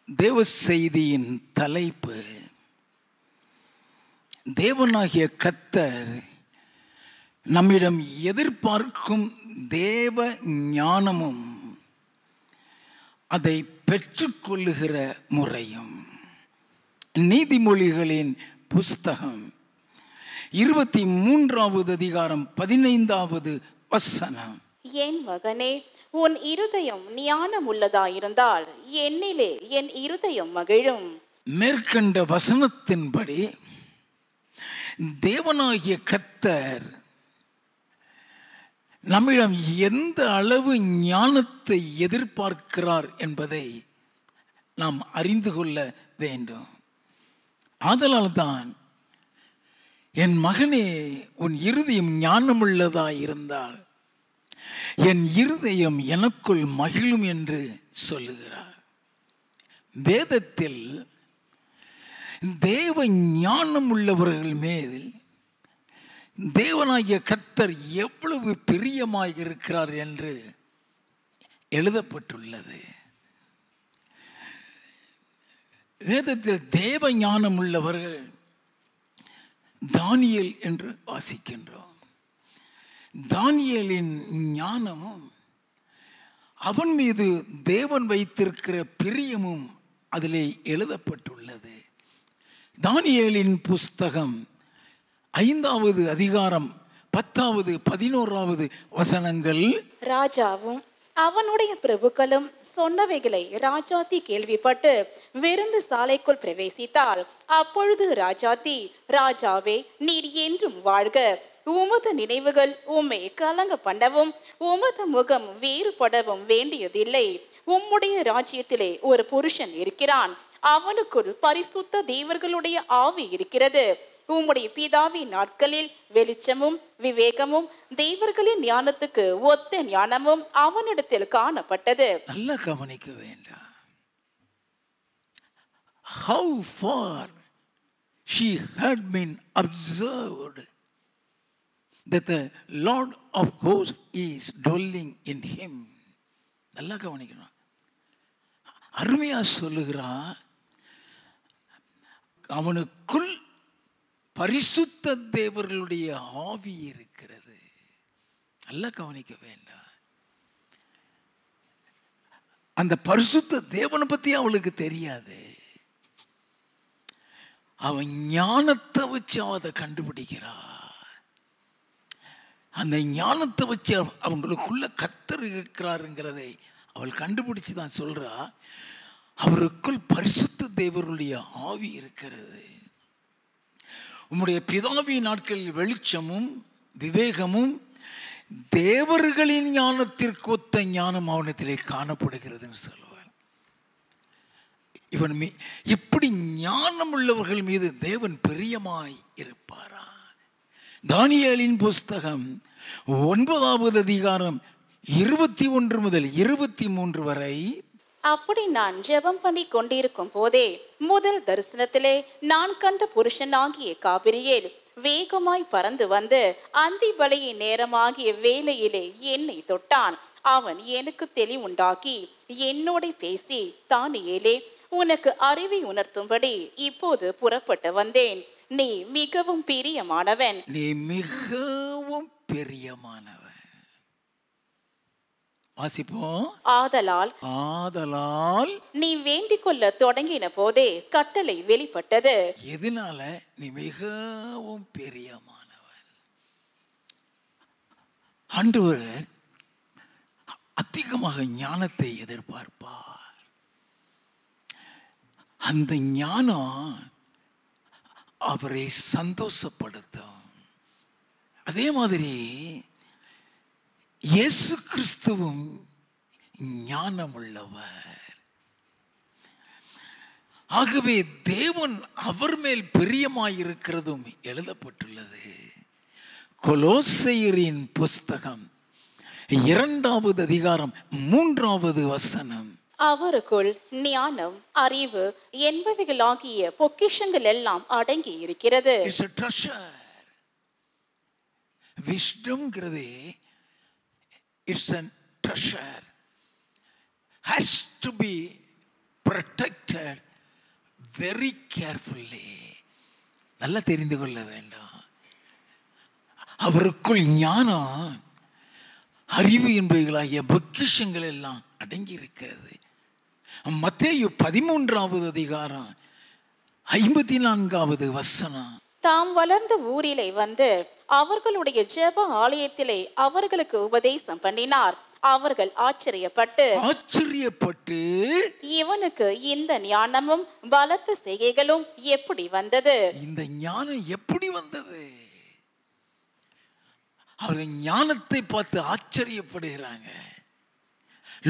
தேவ செய்தியின் தலைப்பு தேவனாகிய கர்த்தர் நம்மிடம் எதிர்பார்க்கும் தேவ ஞானமும் அதை பெற்றுக்கொள்ளுகிற முறையும். நீதிமொழிகளின் புஸ்தகம் 23வது அதிகாரம் 15வது வசனம். என் மகனே, உன் இருதயம் ஞானம் உள்ளதாயிருந்தால் என்னிலே என் இருதயம் மகிழும். மேற்கண்ட வசனத்தின்படி தேவனாகிய கர்த்தர் நம்மிடம் எந்த அளவு ஞானத்தை எதிர்பார்க்கிறார் என்பதை நாம் அறிந்து கொள்ள வேண்டும். ஆதலால் தான் என் மகனே, உன் இருதயம் ஞானமுள்ளதாயிருந்தால் என் இருதயம் எனக்குள் மகிழும் என்று சொல்லுகிறார். வேதத்தில் தேவ ஞானம் உள்ளவர்கள் மேல் தேவனாகிய கர்த்தர் எவ்வளவு பிரியமாய் இருக்கிறார் என்று எழுதப்பட்டுள்ளது. வேதத்தில் தேவ ஞானம் உள்ளவர்கள் தானியேல் என்று வாசிக்கின்றோம். தானியேலின் ஞானமும் அவன் மீது தேவன் வைத்திருக்கிற பிரியமும் அதிலே எழுதப்பட்டுள்ளது. தானியேலின் புஸ்தகம் 5வது அதிகாரம் 10வது 11வது வசனங்கள். ராஜாவும் அவனுடைய பிரபுக்களும் சொன்னவைகளை ராஜாத்தி கேள்விப்பட்டு விருந்து சாலைக்குள் பிரவேசித்தாள். அப்பொழுது ராஜாத்தி, ராஜாவே, நீர் என்றும் வாழ்க. உமது நினைவுகள் உம்மை கலங்க பண்ணவும் உமது முகம் வேறுபடவும் வேண்டியதில்லை. உம்முடைய ராஜ்யத்திலே ஒரு புருஷன் இருக்கிறான். அவனுக்குள் பரிசுத்த தேவர்களுடைய ஆவி இருக்கிறது. உம்முடைய பிதாவின் நாட்களில் வெளிச்சமும் விவேகமும் தேவர்களின் ஞானத்துக்கு ஒத்த ஞானமும் அவனிடத்தில் காணப்பட்டது. நல்லா கவனிக்க வேண்டாம். How far she had been observed that the Lord of hosts is dwelling in him. நல்லா கவனிக்கணும். அருமையா சொல்லுகிறார், அவனுக்குள் பரிசுத்த தேவர்களுடைய ஆவி இருக்கிறது. நல்லா கவனிக்க வேண்டாம். அந்த பரிசுத்த தேவனை பத்தி அவளுக்கு தெரியாது. அவன் ஞானத்தை வச்சு அதை கண்டுபிடிக்கிறா. அந்த ஞானத்தை வச்சு அவங்களுக்குள்ள கர்த்தர் இருக்கிறாருங்கிறதை அவள் கண்டுபிடிச்சு தான் சொல்றா, அவருக்குள் பரிசுத்த தேவர்களுடைய ஆவி இருக்கிறது. உம்முடைய பிதாவின் நாட்களில் வெளிச்சமும் விவேகமும் தேவர்களின் ஞானத்திற்கு ஒத்த ஞானம் அவனத்திலே காணப்படுகிறதுன்னு சொல்லுவார். இவன் இப்படி ஞானம் உள்ளவர்கள் மீது தேவன் பிரியமாய் இருப்பாரா? தானியேலின் புஸ்தகம் 9வது அதிகாரம் 21 முதல் 23 வரை. அப்படி நான் ஜெபம் பண்ணி கொண்டிருக்கும் போதே முதல் தரிசனத்திலே நான் கண்ட புருஷனாகிய காபிரியேல் வேகமாய் பறந்து வந்து அந்தி பலியின் நேரமாகிய வேளையிலே என்னை தொட்டான். அவன் எனக்கு தெளிவுண்டாக்கி என்னோட பேசி, தானியேலே, உனக்கு அறிவை உணர்த்தும்படி இப்போது புறப்பட்டு வந்தேன். நீ மிகவும் பிரியமானவன். நீ மிகவும் பிரியமானவன். வாசிப்போம். ஆதலால் நீ வேண்டிக் கொள்ள தொடங்கின போதே கட்டளை வெளிப்பட்டது. எதனால? நீ மிகவும் பிரியமானவன். ஆண்டவர் அதிகமாக ஞானத்தை எதிர்பார்ப்பார். அந்த ஞானம் அவரை சந்தோஷப்படுத்தும். அதே மாதிரி இயேசு கிறிஸ்துவும் ஞானம் உள்ளவர். ஆகவே தேவன் அவர் மேல் பிரியமாயிருக்கிறதும் எழுதப்பட்டுள்ளது. கொலோசையரின் புஸ்தகம் 2வது அதிகாரம் 3வது வசனம். அவருக்குள் ஞானம், அறிவு என்பவைகளாகிய பொக்கிஷங்கள் எல்லாம் அடங்கி இருக்கிறது. விஸ்டம்ங்கிறது it's a treasure. has to be protected very carefully. நல்லா தெரிந்து கொள்ள வேண்டும். அவருக்குள் ஞானம், அறிவு என்பவைகளாகிய பொக்கிஷங்கள் எல்லாம் அடங்கி இருக்கிறது. மத்தேயு 13வது அதிகாரம் 54வது வசனம். தாம் வளர்ந்த ஊரிலே வந்து அவர்களுடைய ஜெப ஆலயத்திலே அவர்களுக்கு உபதேசம் பண்ணினார். அவர்கள் ஆச்சரியப்பட்டு இவனுக்கு இந்த ஞானமும் பலத்த செய்கைகளும் எப்படி வந்தது? இந்த ஞானம் எப்படி வந்தது? அவர் ஞானத்தை பார்த்து ஆச்சரியப்படுகிறாங்க.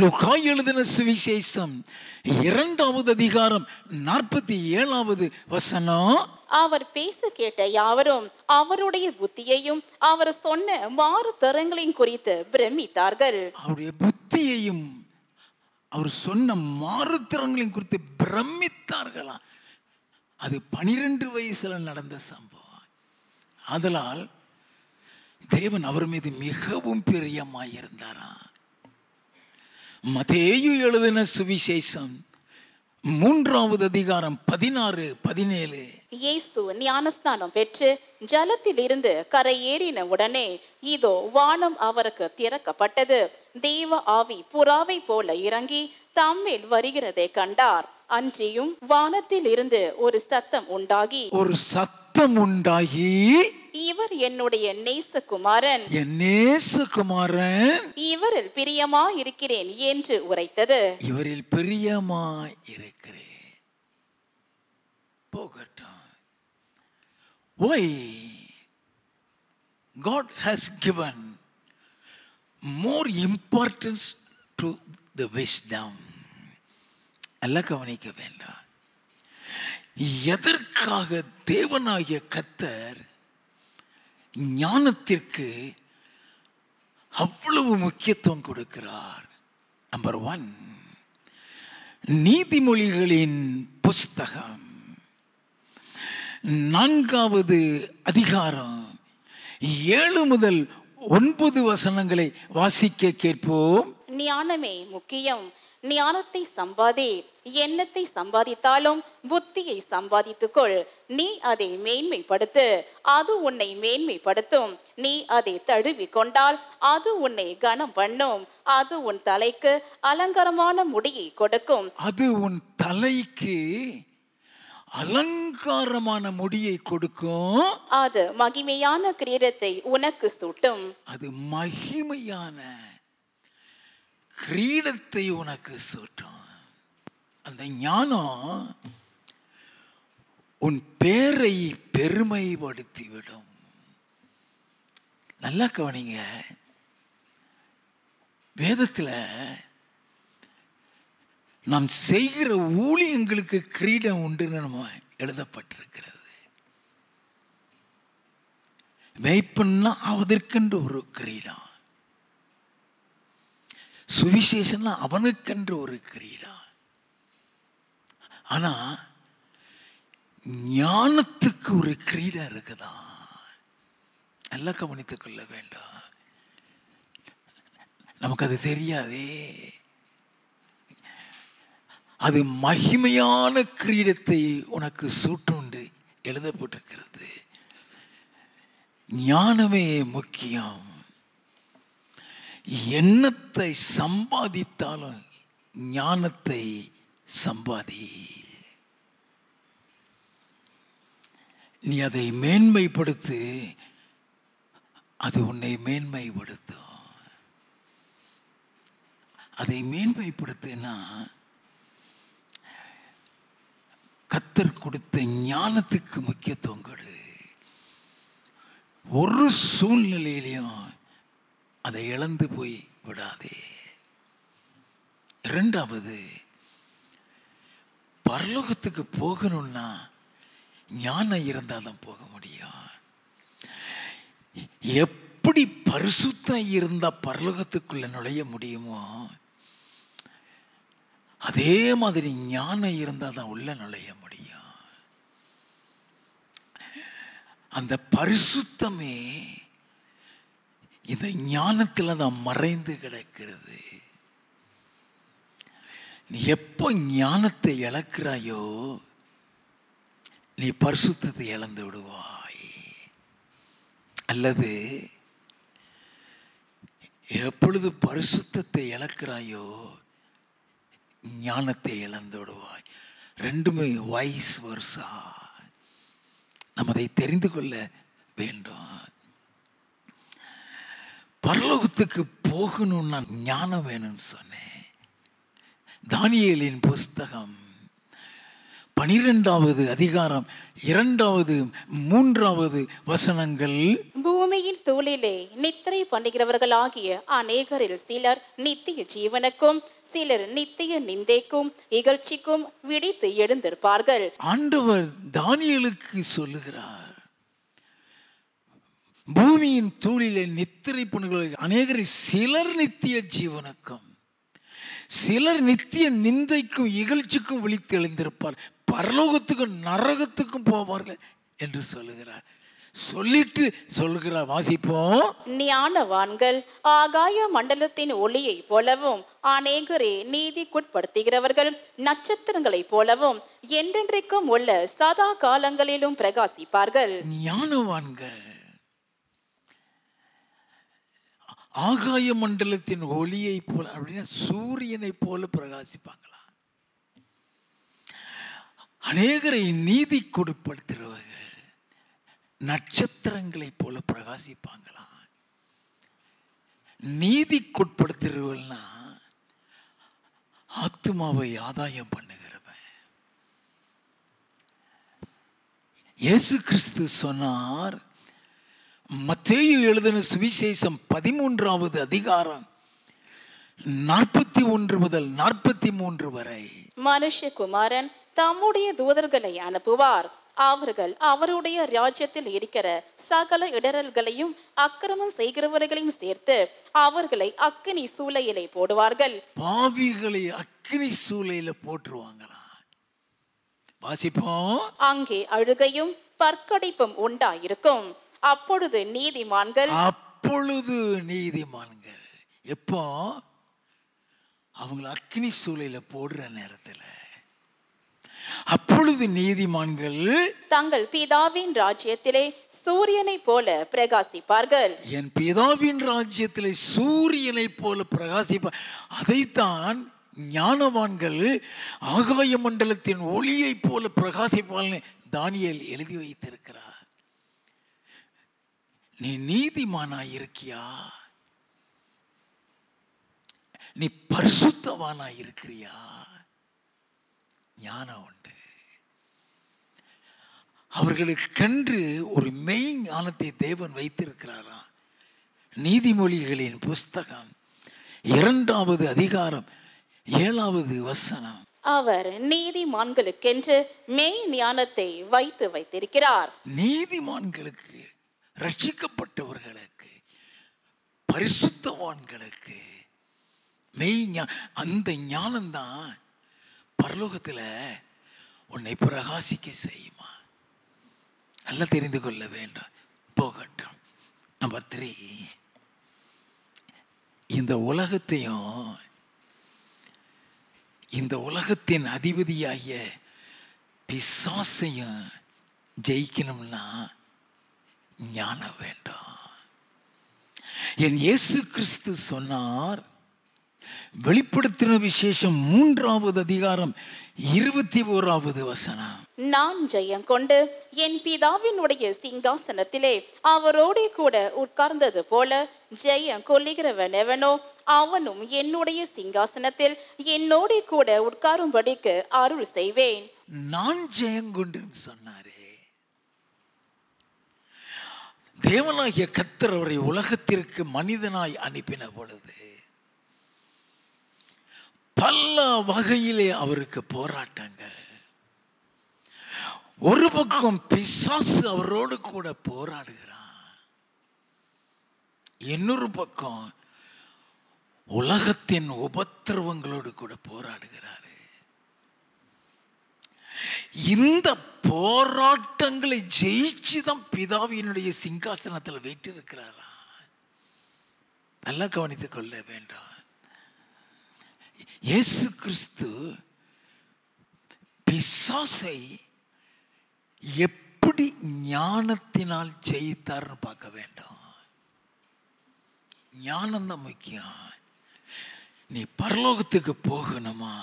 லூக்கா எழுதின சுவிசேஷம் 2வது அதிகாரம் 47வது வசனம். அவர் பேச கேட்ட யாவரும் அவருடைய புத்தியையும் அவர் சொன்ன மாறு தரங்களையும் குறித்து பிரமித்தார்கள். அவருடைய புத்தியையும் அவர் சொன்ன மாறுத்திறங்களையும் குறித்து பிரமித்தார்களாம். அது 12 வயசுல நடந்த சம்பவம். அதனால் தேவன் அவர் மீது மிகவும் பிரியமாயிருந்தாராம். மத்தேயு எழுதின சுவிசேஷம் 3வது அதிகாரம் 16, 17. இயேசு ஞானஸ்நானம் பெற்று ஜலத்தில் இருந்து கரை ஏறின உடனே இதோ வானம் அவருக்கு திறக்கப்பட்டது. தேவ ஆவி புறாவை போல இறங்கி தம்மேல் வருகிறதை கண்டார். அன்றியும் வானத்தில் இருந்து ஒரு சத்தம் உண்டாகி இவர் என்னுடைய நேசகுமாரன், இவரில் பிரியமாய் இருக்கிறேன் என்று உரைத்தது. இவரில் பிரியமாய் இருக்கிறேன். போகட்டும். Why God has given more importance to the wisdom? அல்ல கவனிக்க வேண்டாம். எதற்காக தேவனாகிய கர்த்தர் ஞானத்திற்கு அவ்வளவு முக்கியத்துவம் கொடுக்கிறார்? நம்பர் 1, நீதிமொழிகளின் புஸ்தகம் 4வது அதிகாரம் 7 முதல் 9 வசனங்களை வாசிக்க கேட்போம். ஞானமே முக்கியம். ஞானத்தை சம்பாதி. எண்ணத்தை சம்பாதித்தாலும் புத்தியை சம்பாதித்துக்கொள். நீ அதை மேன்மைப்படுத்து, அது உன்னை மேன்மைப்படுத்தும். நீ அதை தழுவி கொண்டால் அது உன்னை கனம் பண்ணும். அது உன் தலைக்கு அலங்காரமான முடியை கொடுக்கும். அது உன் தலைக்கு அலங்காரமான முடியை கொடுக்கும். அது மகிமையான கிரீடத்தை உனக்கு சூட்டும். அது மகிமையான கிரீடத்தை உனக்கு சூட்டும். அந்த ஞானம் உன் பேரை பெருமைப்படுத்திவிடும். நல்லா கவனிங்க. வேதத்தில் நாம் செய்கிற ஊழியங்களுக்கு கிரீடம் உண்டுன்னு நம்ம எழுதப்பட்டிருக்கிறது. மேய்ப்பன்னா அவதற்கென்று ஒரு கிரீடம், சுவிசேஷம்னா அவனுக்கென்று ஒரு கிரீடம். ஆனா ஞானத்துக்கு ஒரு கிரீடம் இருக்குதா? நல்லா கவனித்துக் கொள்ள வேண்டும். நமக்கு அது தெரியாதே. அது மகிமையான கிரீடத்தை உனக்கு சூட்டுண்டு எழுதப்பட்டிருக்கிறது. ஞானமே முக்கியம். எண்ணத்தை சம்பாதித்தாலும் ஞானத்தை சம்பாதி. நீ அதை மேன்மைப்படுத்து, அது உன்னை மேன்மைப்படுத்தும். அதை மேன்மைப்படுத்தினா கர்த்தர் கொடுத்த ஞானத்துக்கு முக்கியத்துவம் கொடு. ஒரு சூழ்நிலையிலையும் அதை இழந்து போய் விடாதே. 2வது, பரலோகத்துக்கு போகணும்னா ஞானம் இருந்தால் தான் போக முடியும். எப்படி பரிசுத்தம் இருந்தால் பரலோகத்துக்குள்ள நுழைய முடியுமோ அதே மாதிரி ஞானம் இருந்தால் தான் உள்ள நுழைய முடியும். அந்த பரிசுத்தமே இந்த ஞானத்தில் தான் மறைந்து கிடக்கிறது. நீ எப்போ ஞானத்தை இழக்கிறாயோ நீ பரிசுத்தத்தை இழந்து விடுவாய். அல்லது எப்பொழுது பரிசுத்தத்தை இழக்கிறாயோ ஞானத்தை இழந்து விடுவாய். ரெண்டுமே வைஸ் வர்சா. நம்ம அதை தெரிந்து கொள்ள வேண்டும். பரலோகத்துக்கு போகணும்னா ஞானம் வேணும்னு சொன்னேன். தானியேலின் புஸ்தகம் 12வது அதிகாரம் 2வது 3வது வசனங்கள். பூமியின் தூளிலே நித்திரை பண்ணுகிறவர்களாகிய அநேகரில் சிலர் நித்திய ஜீவனுக்கும் சிலர் நித்திய நிந்தைக்கும் இகழ்ச்சிக்கும் விழித்து எழுந்திருப்பார்கள். ஆண்டவர் தானியேலுக்கு சொல்லுகிறார், பூமியின் தூளிலே நித்திரை பண்ணுகிற அநேகரில் சிலர் நித்திய ஜீவனுக்கும் சிலர் நித்திய நிந்தைக்கும் இகழ்ச்சிக்கும் விழித்து எழுந்திருப்பார், பரலோகத்துக்கும் நரகத்துக்கும் போவார்கள் என்று சொல்லுகிறார். சொல்லிட்டு சொல்லுகிறார், வாசிப்போம். ஞானவான்கள் ஆகாய மண்டலத்தின் ஒளியை போலவும் அநேகரே நீதிக்குட்படுத்துகிறவர்கள் நட்சத்திரங்களைப் போலவும் என்றென்றைக்கும் உள்ள சதா காலங்களிலும் பிரகாசிப்பார்கள். ஞானவான்கள் ஆகாய மண்டலத்தின் ஒளியை போல, அப்படின்னா சூரியனை போல பிரகாசிப்பாங்களா. அநேகரை நீதி கொடுப்படுத்துகிறவர்கள் நட்சத்திரங்களை போல பிரகாசிப்பாங்களா. நீதி கொடுப்படுத்துகிறவர்கள்னா ஆத்துமாவை ஆதாயம் பண்ணுகிறவன். இயேசு கிறிஸ்து சொன்னார், மத்தேயு எழுதின சுவிசேஷம் 13வது அதிகாரம் 41 முதல் 43 வரை, மனுஷகுமாரன் தம்முடைய தூதர்களை அனுப்புவார், அவர்கள் அவருடைய ராஜ்யத்தில் இருக்கிற சகல இடரல்களையும் அக்கிரமம் செய்கிறவர்களையும் சேர்த்து அவர்களை அக்கினி சூளையிலே போடுவார்கள். பாவிகளை அக்கினி சூளையில போட்டுருவாங்களா. வாசிப்போம். அங்கே அழுகையும் பற்கடிப்பும் உண்டாயிருக்கும். அப்பொழுது நீதிமான்கள் எப்போ அவங்களை அக்கினி சூளையில போடுற நேரத்தில், அப்பொழுது நீதிமான்கள் தங்கள் பிதாவின் ராஜ்யத்திலே சூரியனை போல பிரகாசிப்பார்கள். என் பிதாவின் ராஜ்யத்திலே சூரியனை போல பிரகாசிப்பார். அதைத்தான் ஞானவான்கள் ஆகாய மண்டலத்தின் ஒளியை போல பிரகாசிப்பார்கள் தானியேல் எழுதி வைத்திருக்கிறார். நீ நீதிமானாய் இருக்கியா? நீ பரிசுத்தவானாய் இருக்கிறியா? ஞானம் உண்டு. அவர்களுக்கென்று ஒரு மெய் ஞானத்தை தேவன் வைத்திருக்கிறாரா. நீதிமொழிகளின் புஸ்தகம் 2வது அதிகாரம் 7வது வசனம், அவர் நீதிமான்களுக்கென்று மெய் ஞானத்தை வைத்திருக்கிறார். நீதிமான்களுக்கு, ரட்சிக்கப்பட்டவர்களுக்கு, பரிசுத்தவான்களுக்கு மெய் அந்த ஞானம்தான் பரலோகத்தில் உன்னை பிரகாசிக்க செய்யுமா. நல்லா தெரிந்து கொள்ள வேண்டும். போகட்டும். நம்பர் 3, இந்த உலகத்தையும் இந்த உலகத்தின் அதிபதியாகிய பிசாசையும் ஜெயிக்கணும்னா ஞானம் வேண்டும். என் இயேசு கிறிஸ்து சொன்னார், வெளிப்படுத்தின விசேஷம் 3வது அதிகாரம் 21வது வசனம், நான் ஜெயம் கொண்டு என் பிதாவினுடைய சிங்காசனத்திலே அவரோடு கூட உட்கார்ந்தது போல ஜெயம் கொள்ளுகிறவன் எவனோ அவனும் என்னுடைய சிங்காசனத்தில் என்னோடு கூட உட்காரும்படிக்கு அருள் செய்வேன். நான் ஜெயம் கொண்டு சொன்னாரே. தேவனாகிய கர்த்தர் அவரை உலகத்திற்கு மனிதனாய் அனுப்பின பொழுது பல வகையிலே அவருக்கு போராட்டங்கள். ஒரு பக்கம் பிசாசு அவரோடு கூட போராடுகிறான், இன்னொரு பக்கம் உலகத்தின் உபத்திரவங்களோடு கூட போராடுகிறாரு. இந்த போராட்டங்களை ஜெயிச்சுதான் பிதாவினுடைய சிங்காசனத்தில் வீற்றிருக்கிறாரா. நல்லா கவனித்துக் கொள்ள வேண்டும். இயேசு கிறிஸ்து பிசாசை எப்படி ஞானத்தினால் ஜெயித்தார்னு பார்க்க வேண்டும். ஞானம் தான் முக்கியம். நீ பரலோகத்துக்கு போகணுமா,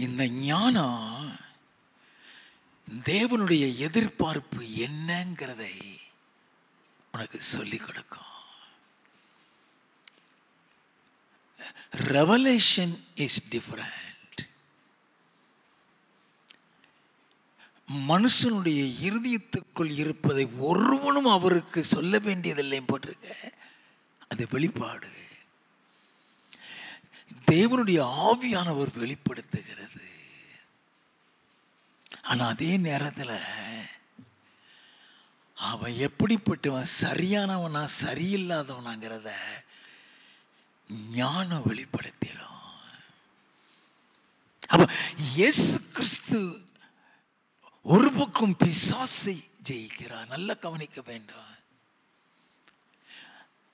இந்த ஞானம் தேவனுடைய எதிர்பார்ப்பு என்னங்கிறதை உனக்கு சொல்லிக் கொடுக்கும். Revelation is different. மனுஷனுடைய இருதயத்துக்குள் இருப்பதை ஒருவனும் அவருக்கு சொல்ல வேண்டியதில்லை போட்டிருக்க. அது வெளிப்பாடு தேவனுடைய ஆவியானவர் வெளிப்படுத்துகிறது. ஆனால் அதே நேரத்தில் அவன் எப்படிப்பட்டவன், சரியானவனா சரியில்லாதவனாங்கிறத ஞானம் வெளிப்படுத்திடும். அப்ப இயேசு கிறிஸ்து ஒரு பக்கம் பிசாசை ஜெயிக்கிறார். நல்லா கவனிக்க வேண்டும்.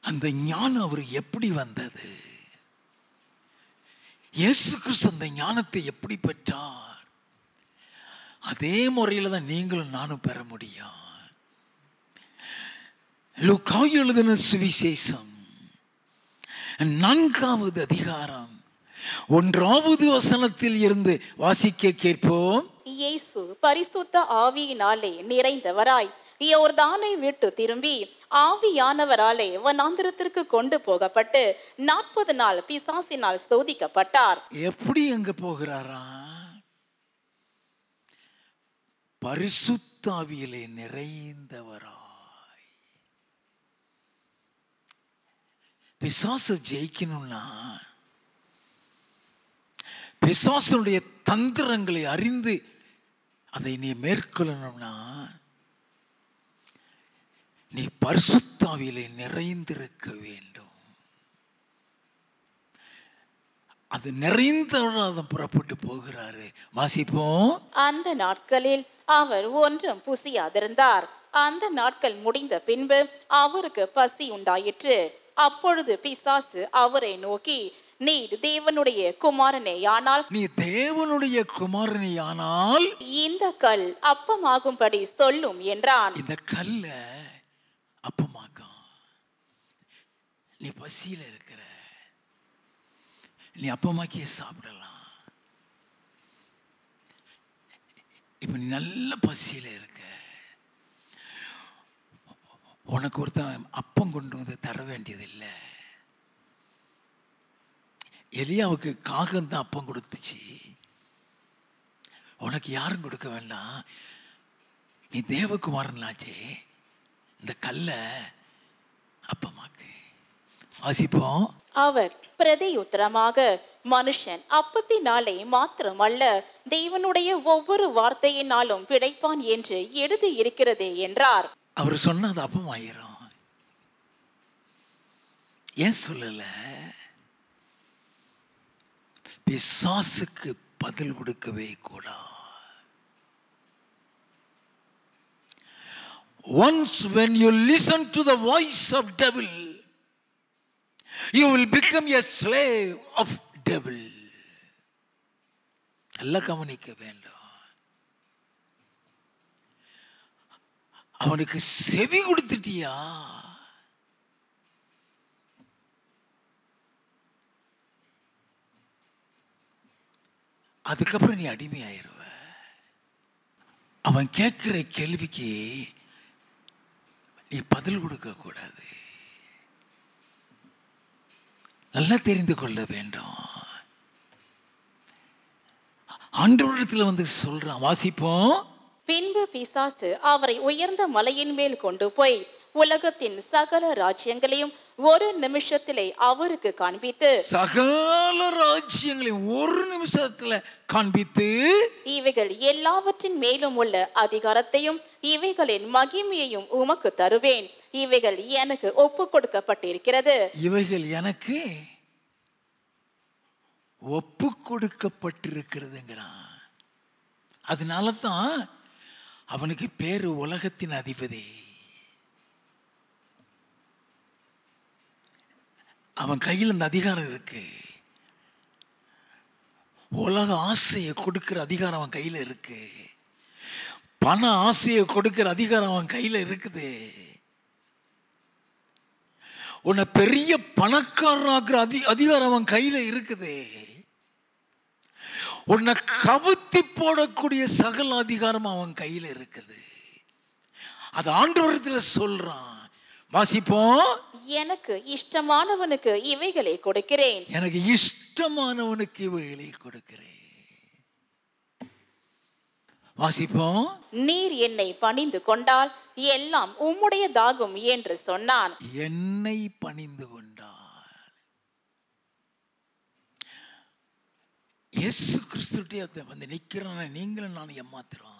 அந்த ஞானம் அவர் எப்படி வந்தது? இயேசு கிறிஸ்து அந்த ஞானத்தை எப்படி பெற்றார்? அதே முறையில் தான் நீங்களும் நானும் பெற முடியும். லூக்கா எழுதின சுவிசேஷம் 4வது அதிகாரம் 1வது வசனத்தில் இருந்து வாசிக்க கேட்போம். இயேசு பரிசுத்த ஆவியினாலே நிறைந்தவராய் யோர்தானை விட்டு திரும்பி ஆவியானவராலே வனாந்திரத்திற்கு கொண்டு போகப்பட்டு 40 நாள் பிசாசினால் சோதிக்கப்பட்டார். எப்படி எங்க போகிறாரா? பரிசுத்த ஆவியிலே நிறைந்தவராய். பிசாசை ஜெயிக்கணும்னா, பிசாசனுடைய தந்திரங்களை அறிந்து அதை நீ மேற்கொள்ளணும்னா, நீ பரிசுத்த ஆவியிலே நிறைந்திருக்க வேண்டும். அது நிறைந்தவராக புறப்பட்டு போகிறாரு. வாசிப்போம். அந்த நாட்களில் அவர் ஒன்றும் புசியாதிருந்தார். அந்த நாட்கள் முடிந்த பின்பு அவருக்கு பசி உண்டாயிற்று. அப்பொழுது பிசாசு அவரை நோக்கி, நீ தேவனுடைய குமாரனேயானால், நீ தேவனுடைய குமாரனேயானால் இந்த கல் அப்பமாகும்படி சொல்லும் என்றான். இந்த கல்ல அப்பமாக்கும். நீ பசியில இருக்கிற, நீ அப்பமாக்கியே சாப்பிடலாம். இப்ப நீ நல்ல பசியில இருக்க, உனக்கு ஒருத்தன் அப்பம் கொண்டு வந்து தர வேண்டியதில்லை. எலியாவுக்கு காகம் தான் அப்பம் கொடுத்துச்சு. உனக்கு யாரும் கொடுக்க வேண்டாம். நீ தேவகுமாரனாச்சே, இந்த கல்ல அப்பமாக்கு. வாசிப்போம். அவர் பிரதியுத்தரமாக, மனுஷன் அப்பத்தினாலே மாத்திரமல்ல தேவனுடைய ஒவ்வொரு வார்த்தையினாலும் பிழைப்பான் என்று எழுதி இருக்கிறதே என்றார். அவர் சொன்னது அப்பமாயிரும். ஏன் சொல்லல? பிசாசுக்கு பதில் கொடுக்கவே கூடாது. Once when you listen to the voice of devil, you will become a slave of devil. எல்லாம் கவனிக்க வேண்டும். அவனுக்கு செவி கொடுத்துட்டியா, அதுக்கப்புறம் நீ அடிமையாயிருவ. அவன் கேட்கிற கேள்விக்கு நீ பதில் கொடுக்க கூடாது. நல்லா தெரிந்து கொள்ள வேண்டும். ஆண்டவரிடத்தில் வந்து சொல்றான். வாசிப்போம். பின்பு பிசாசு அவரை உயர்ந்த மலையின் மேல் கொண்டு போய் உலகத்தின் சகல ராஜ்யங்களையும் ஒரு நிமிஷத்திலே அவருக்கு காண்பித்து, சகல ராஜ்யங்களையும் ஒரு நிமிஷத்துல காண்பித்து, இவைகள் எல்லாவற்றின் மேலும் உள்ள அதிகாரத்தையும் இவைகளின் மகிமையையும் உமக்கு தருவேன். இவைகள் எனக்கு ஒப்பு கொடுக்கப்பட்டிருக்கிறது. இவைகள் எனக்கு ஒப்பு கொடுக்கப்பட்டிருக்கிறதுங்கிறான். அதனால தான் அவனுக்கு பேரு உலகத்தின் அதிபதி. அவன் கையில் இந்த அதிகாரம் இருக்கு. உலக ஆசையை கொடுக்கிற அதிகாரம் அவன் கையில் இருக்கு. பண ஆசையை கொடுக்கிற அதிகாரம் அவன் கையில் இருக்குது. உன்னை பெரிய பணக்காரனாக்குற அதிகாரம் அவன் கையில் இருக்குது. உன்னை கவுத்தி போடக்கூடிய சகல அதிகாரம் அவன் கையில் இருக்குது. அது ஆண்டவரத்தில் சொல்றான். வாசிப்போம். எனக்கு இஷ்டமானவனுக்கு இவைகளை கொடுக்கிறேன். எனக்கு இஷ்டமானவனுக்கு இவைகளை கொடுக்கிறேன். வாசிப்போம். நீர் என்னை பணிந்து கொண்டால் எல்லாம் உம்முடையதாகும் என்று சொன்னான். என்னை பணிந்து கொண்டால் இயேசு கிறிஸ்துவிட்ட வந்து நிற்கிறான நீங்களும் நான் ஏமாத்துறோம்.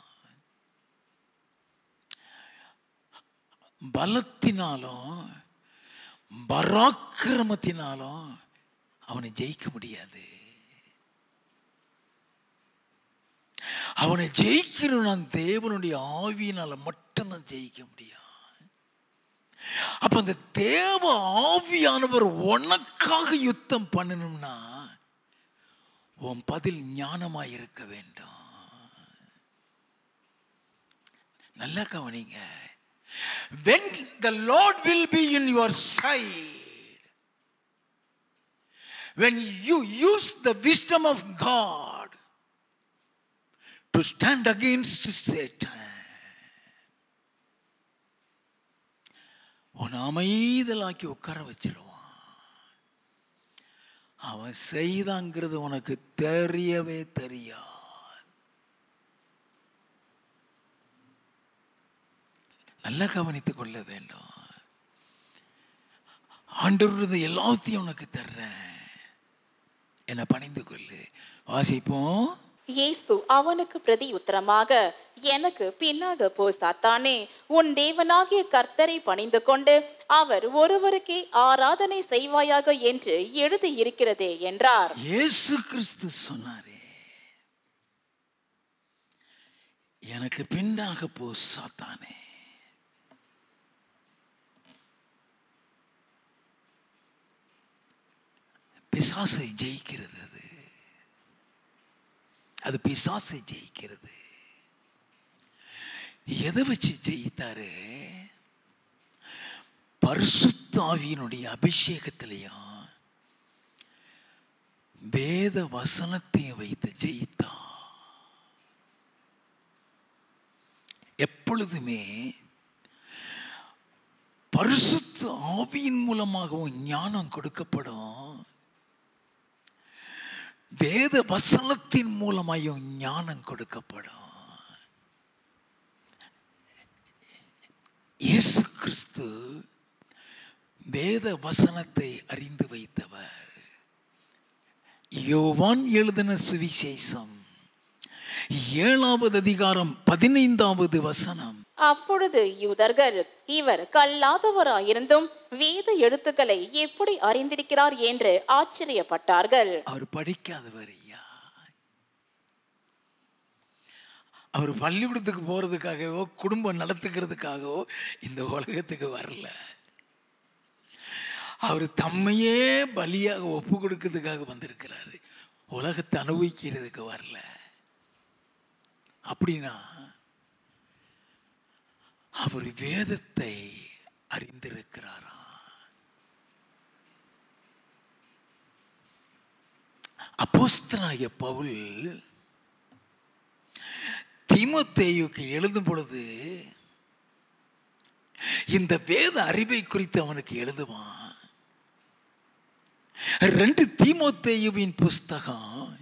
பலத்தினாலும் பராக்கிரமத்தினாலும் அவனை ஜெயிக்க முடியாது. அவனை ஜெயிக்கணும் நான் தேவனுடைய ஆவியினால மட்டும்தான் ஜெயிக்க முடியும். அப்ப அந்த தேவ ஆவியானவர் உனக்காக யுத்தம் பண்ணணும்னா உன் பதில் ஞானமாய் இருக்க வேண்டும். நல்லா கவனிங்க. When the Lord will be in your side, when you use the wisdom of God to stand against Satan, உன் அமைதலாக்கி உட்கார வச்சிருவான். அவன் செய்தாங்கிறது உனக்கு தெரியவே தெரியாது. நல்லா கவனித்துக் கொள்ள வேண்டும். ஆண்டவர் எல்லாத்தையும் உனக்கு தர்றேன், என்னை பணிந்து கொள்ளு. வாசிப்போம். இயேசு அவனுக்கு பிரதி உத்தரமாக, எனக்கு பின்னாக போ சாத்தானே, உன் தேவனாகிய கர்த்தரை பணிந்து கொண்டு அவர் ஒருவருக்கே ஆராதனை செய்வாயாக என்று எழுதி இருக்கிறதே என்றார். இயேசு கிறிஸ்து சொன்னாரே, எனக்கு பின்னாக போ சாத்தானே. பிசாசை ஜெயிக்கிறது அது பிசாசை ஜெயிக்கிறது. எதை வச்சு ஜெயித்தாரு? பரிசுத்த ஆவியினுடைய அபிஷேகத்திலையும் வேத வசனத்தையும் வைத்து ஜெயித்தா. எப்பொழுதுமே பரிசுத்த ஆவியின் மூலமாகவும் ஞானம் கொடுக்கப்படும், வேத வசனத்தின் மூலமாயும் ஞானம் கொடுக்கப்படும். இயேசு கிறிஸ்து வேத வசனத்தை அறிந்து வைத்தவர். யோவான் எழுதின சுவிசேஷம் 7வது அதிகாரம் 15வது வசனம். அப்பொழுது யூதர்கள், இவர் கல்லாதவராயிருந்தும் வேத எழுத்துக்களை எப்படி அறிந்திருக்கிறார் என்று ஆச்சரியப்பட்டார்கள். அவர் படிக்காதவர் ஐயா. அவர் பள்ளிக்கூடத்துக்கு போறதுக்காகவோ குடும்பம் நடத்துக்கிறதுக்காகவோ இந்த உலகத்துக்கு வரல. அவர் தம்மையே பலியாக ஒப்பு கொடுக்கிறதுக்காக வந்திருக்கிறாரு, உலகத்தை அனுபவிக்கிறதுக்கு வரல. அப்படின்னா அவர் வேதத்தை அறிந்திருக்கிறாரா? அப்போஸ்தலனாகிய பவுல் தீமோத்தேயுக்கு எழுதும் பொழுது இந்த வேத அறிவை குறித்து அவனுக்கு எழுதுவான். 2 தீமோத்தேயுவின் புஸ்தகம்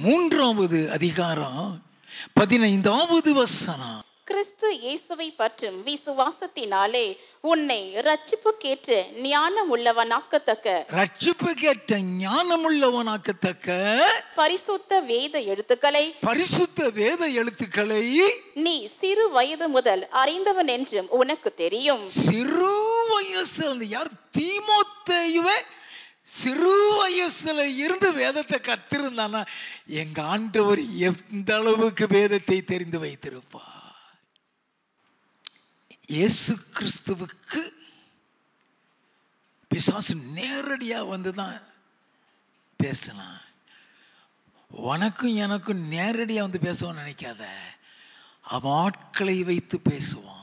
3வது அதிகாரம் 15வது வசனம். கிறிஸ்து இயேசுவை பற்றும் விசுவாசத்தினாலே உன்னை ரட்சிப்புக்கேற்ற ஞானம் உள்ளவனாக்கத்தக்க, ரட்சிப்புக்கேற்ற ஞானம் உள்ளவனாக்கத்தக்க பரிசுத்த வேத எழுத்துக்களை, பரிசுத்த வேத எழுத்துக்களை நீ சிறு வயது முதல் அறிந்தவன் என்றும் உனக்கு தெரியும். சிறு வயசுல யார்? தீமோத்தேயுவே சிறு வயசுல இருந்து வேதத்தை கத்திருந்தானா எங்க ஆண்டவர் எந்த அளவுக்கு வேதத்தை தெரிந்து வைத்திருப்பார். இயேசு கிறிஸ்துவுக்கு பிசாசு நேரடியா வந்து தான் பேசலாம். உனக்கும் எனக்கும் நேரடியா வந்து பேசுவான்னு நினைக்காத. அவன் ஆட்களை வைத்து பேசுவான்.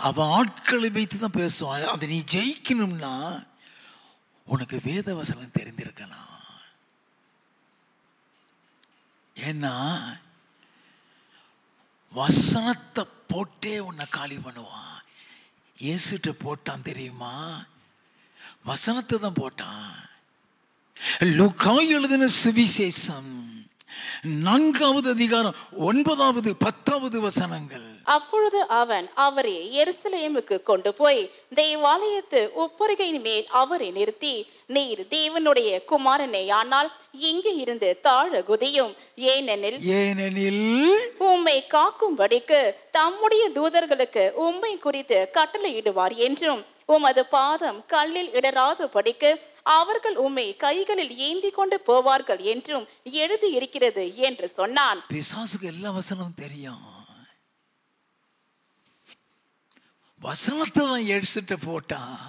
அவன் ஆட்களை வைத்து தான் பேசுவான். அதை நீ ஜெயிக்கணும்னா உனக்கு வேத வசனம் தெரிந்திருக்கலாம். ஏன்னா வசனத்தை போட்டே உன்னை காலி பண்ணுவான். இயேசுட்ட போட்டான் தெரியுமா? வசனத்தை தான் போட்டான். லூக்கா எழுதின சுவிசேஷம் 4வது அதிகாரம் 9வது 10வது வசனங்கள். அப்பொழுது அவன் அவரை எருசலேமுக்கு கொண்டு போய் தேவாலயத்து உப்பரிகையின் மேல் அவரை நிறுத்தி, நீர் தேவனுடைய குமாரனே ஆனால் இங்கே இருந்து தாழ குதியும், ஏனெனில் உம்மை காக்கும்படிக்கு தம்முடைய தூதர்களுக்கு உம்மை குறித்து கட்டளையிடுவார் என்றும் உமது பாதம் கல்லில் இடராதபடிக்கு அவர்கள் உம்மை கைகளில் ஏந்தி கொண்டு போவார்கள் என்றும் எழுதி இருக்கிறது என்று சொன்னான். பிசாசுக்கு எல்லா வசனமும் தெரியும். வசனத்தை தான் எடுத்துட்டு போட்டான்.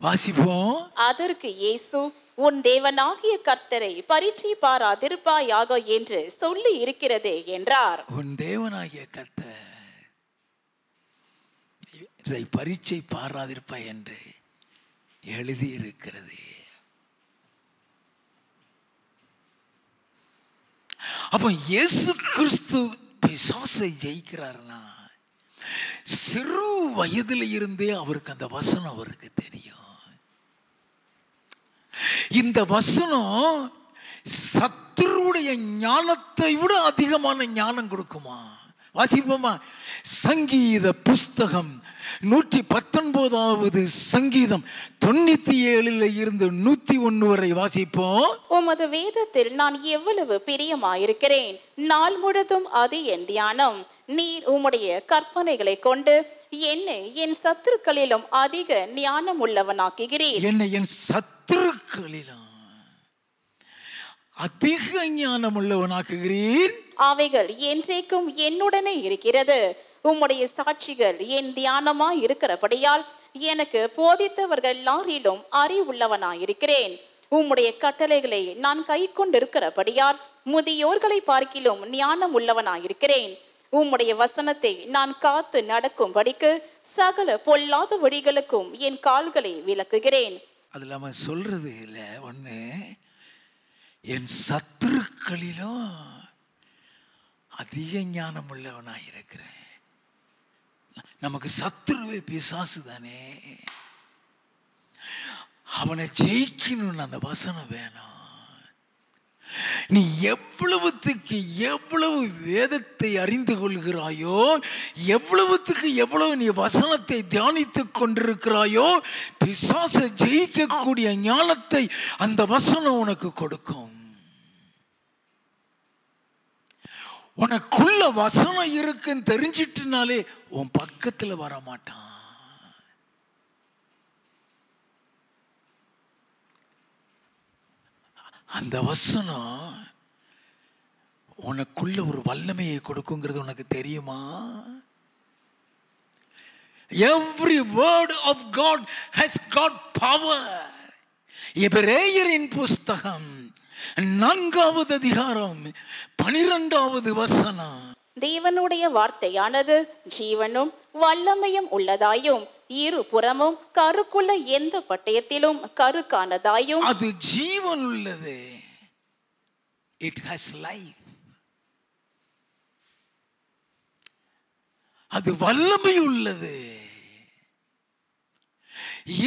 வாசிப்போம். அதற்கு இயேசு, உன் தேவனாகிய கர்த்தரை பரீட்சை பாராதிருப்பாயாக என்று சொல்லி இருக்கிறதே என்றார். உன் தேவனாகிய கர்த்தர் இதை பரீட்சை பாராதிருப்பாய் என்று எழுதி இருக்கிறது. அப்ப இயேசு கிறிஸ்து பிசாசை ஜெயிக்கிறார்னா சிறு வயதில் இருந்தே அவருக்கு அந்த வசனம் அவருக்கு தெரியும். இந்த வசனம் சத்துருடைய ஞானத்தை விட அதிகமான ஞானம் கொடுக்குமா? வாசிப்போமா? சங்கீத புஸ்தகம் 119வது சங்கீதம் 97 இருந்து 101 வரை வாசிப்போம். உமது வேதத்தில் நான் எவ்வளவு பிரியமாயிருக்கிறேன், நாள் முழுதும் அது என் தியானம். நீர் உம்முடைய கற்பனைகளை கொண்டு என்னை என் சத்துருக்களிலும் அதிக ஞானம் உள்ளவனாக்குகிறீர். என்னை என் சத்துருக்களிலும் அதிக ஞானம் உள்ளவனாக்குகிறீர். அவைகள் என்றைக்கும் என்னுடனே இருக்கிறது. உம்முடைய சாட்சிகள் என் தியானமாய் இருக்கிறபடியால் எனக்கு போதித்தவர்கள் எல்லாரிலும் அறிவுள்ளவனாயிருக்கிறேன். உம்முடைய கட்டளைகளை நான் கை கொண்டிருக்கிறபடியால் முதியோர்களை பார்க்கிலும் ஞானம் உள்ளவனாயிருக்கிறேன். உம்முடைய வசனத்தை நான் காத்து நடக்கும்படிக்கு சகல பொல்லாத வழிகளுக்கும் என் கால்களை விலக்குகிறேன். அதுல அவன் சொல்றது இல்ல, ஒண்ணு என் சத்துருக்களிலும் அதிக ஞானம் உள்ளவனாயிருக்கிறேன். நமக்கு சத்துருவே பிசாசு தானே. அவனை ஜெயிக்கணும்னு அந்த வசனம் வேணும். நீ எவ்வளவுத்துக்கு எவ்வளவு வேதத்தை அறிந்து கொள்கிறாயோ, எவ்வளவுத்துக்கு எவ்வளவு நீ வசனத்தை தியானித்துக் கொண்டிருக்கிறாயோ, பிசாசை ஜெயிக்கக்கூடிய ஞானத்தை அந்த வசனம் உனக்கு கொடுக்கும். உனக்குள்ள வசனம் இருக்குன்னு தெரிஞ்சிட்டுனாலே உன் பக்கத்துல வர மாட்டான். அந்த வசனம் உனக்குள்ள ஒரு வல்லமையை கொடுக்குங்கிறது உனக்கு தெரியுமா? Every word of God has got power. எபிரேயரின் புஸ்தகம் 4வது அதிகாரம் 12வது வசனம். தேவனுடைய வார்த்தையானது ஜீவனும் வல்லமையும் உள்ளதாயும் இருபுறமும் கருக்குள்ள எந்த பட்டயத்திலும் கருக்கானதாயும். அது ஜீவன் உள்ளது. It has life. அது வல்லமை உள்ளது.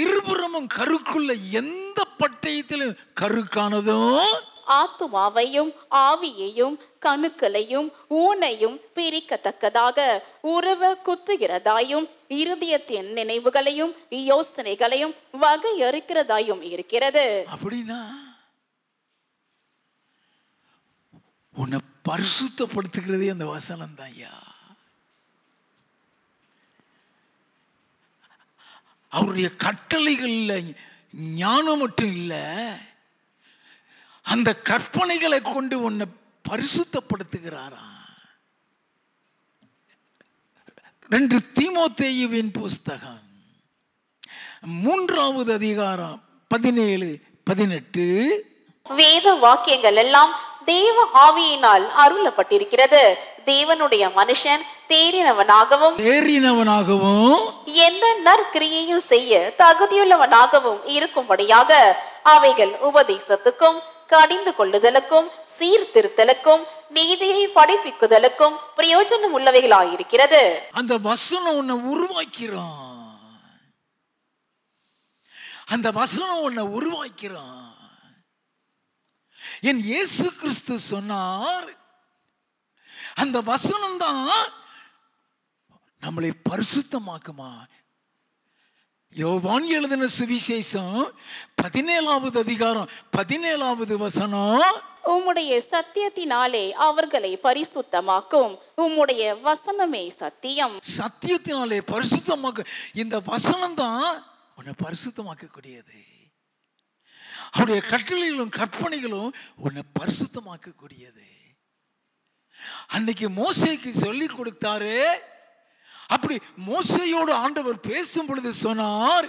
இருபுறமும் கருக்குள்ள எந்த பட்டயத்திலும் கருக்கானதும் ஆத்துமாவையும் ஆவியையும் கணுக்களையும் ஊனையும் பிரிக்கத்தக்கதாக உருவ குத்துகிறதாயும் இருதயத்தின் நினைவுகளையும் யோசனைகளையும் வகையறுக்கிறதாயும் இருக்கிறது. அப்படின்னா உன்னை பரிசுத்தப்படுத்துகிறதே அந்த வசனம் தான். அவருடைய கட்டளைகள்ல ஞானம் மட்டும் இல்ல, அந்த கற்பனைகளை கொண்டு உன்னை பரிசுத்தப்படுத்துகிறாரா. 2 தீமோத்தேயுவின் புஸ்தகம் 3வது அதிகாரம் 17, 18. வேத வாக்கியங்கள் எல்லாம் தேவ ஆவியினால் அருளப்பட்டிருக்கிறது. தேவனுடைய மனுஷன் தேறினவனாகவும் எந்த நற்கிரியையும் செய்ய தகுதியுள்ளவனாகவும் இருக்கும்படியாக அவைகள் உபதேசத்துக்கும் கடிந்து கொள்ளுதலுக்கும் சீர்திருத்தலுக்கும் நீதியை படிப்பிக்குதலுக்கும் பிரயோஜனம் உள்ளவைகளாயிருக்கிறது. அந்த வசனம் உன்னை உருவாக்கிறான். அந்த வசனம் உன்னை உருவாக்கிறான். என் இயேசு கிறிஸ்து சொன்னார், அந்த வசனம் தான் நம்மளை பரிசுத்தமாக்குமா. யோவான் எழுதின சுவிசேஷம் 17வது அதிகாரம் 17வது வசனம், உம்முடைய சத்தியத்தினாலே அவர்களை பரிசுத்தமாக்கும், உம்முடைய வசனமே சத்தியம். சத்தியத்தினாலே பரிசுத்தமாக்க. இந்த வசனம் தான் உன்னை பரிசுத்தமாக்க கூடியது. அவருடைய கட்டளைகளும் கற்பனைகளும் உன்னை பரிசுத்தமாக்க கூடியது. அன்னைக்கு மோசேக்கு சொல்லி கொடுத்தாரு. அப்படி மோசேயோடு ஆண்டவர் பேசும் பொழுது சொன்னார்,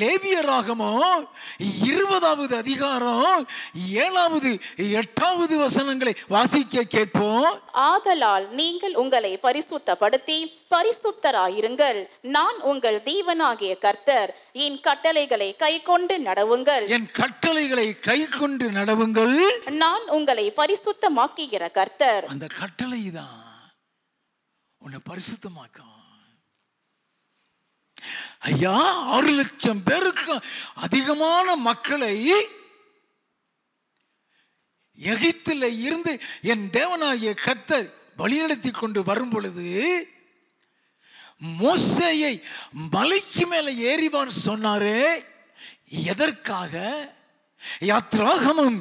லேவியராகமம் 20வது அதிகாரம் 7வது 8வது வசனங்களை வாசிக்க கேட்போம். ஆதலால் நீங்கள் உங்களை பரிசுத்தப்படுத்தி பரிசுத்தராயிருங்கள், நான் உங்கள் தேவனாகிய கர்த்தர். என் கட்டளைகளை கைக்கொண்டு நடவுங்கள். என் கட்டளைகளை கைக்கொண்டு நடவுங்கள். நான் உங்களை பரிசுத்தமாக்குகிற கர்த்தர். அந்த கட்டளை தான் உன்னை பரிசுத்தமாக்கும். ஐயா, 6 லட்சம் பேருக்கு அதிகமான மக்களை எகிப்தில் இருந்து என் தேவனாகிய கர்த்தர் வழிநடத்தி கொண்டு வரும் பொழுது மோசேயை மலைக்கு மேல ஏறிவான் சொன்னாரு. எதற்காக? யாத்ராகமம்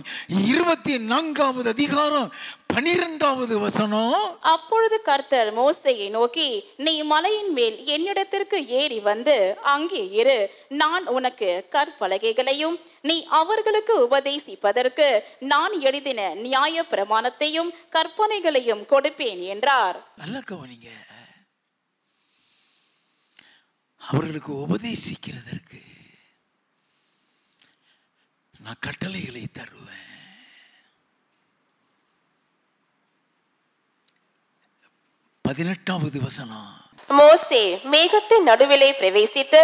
24வது அதிகாரம் 12வது வசனம். அப்பொழுது கர்த்தர் மோசேயை நோக்கி, நீ மலையின் மேல் என்னிடத்திற்கு ஏறி வந்து அங்கே இரு. நான் உனக்கு கற்பலகைகளையும் நீ அவர்களுக்கு உபதேசிப்பதற்கு நான் எழுதின நியாய பிரமாணத்தையும் கற்பனைகளையும் கொடுப்பேன் என்றார். நல்ல கவனிங்க. அவர்களுக்கு உபதேசிக்கிறதற்கு நான் கட்டளைகளை தருவேன். 18வது வசனம். மோசே மேகத்தின் நடுவிலே பிரவேசித்து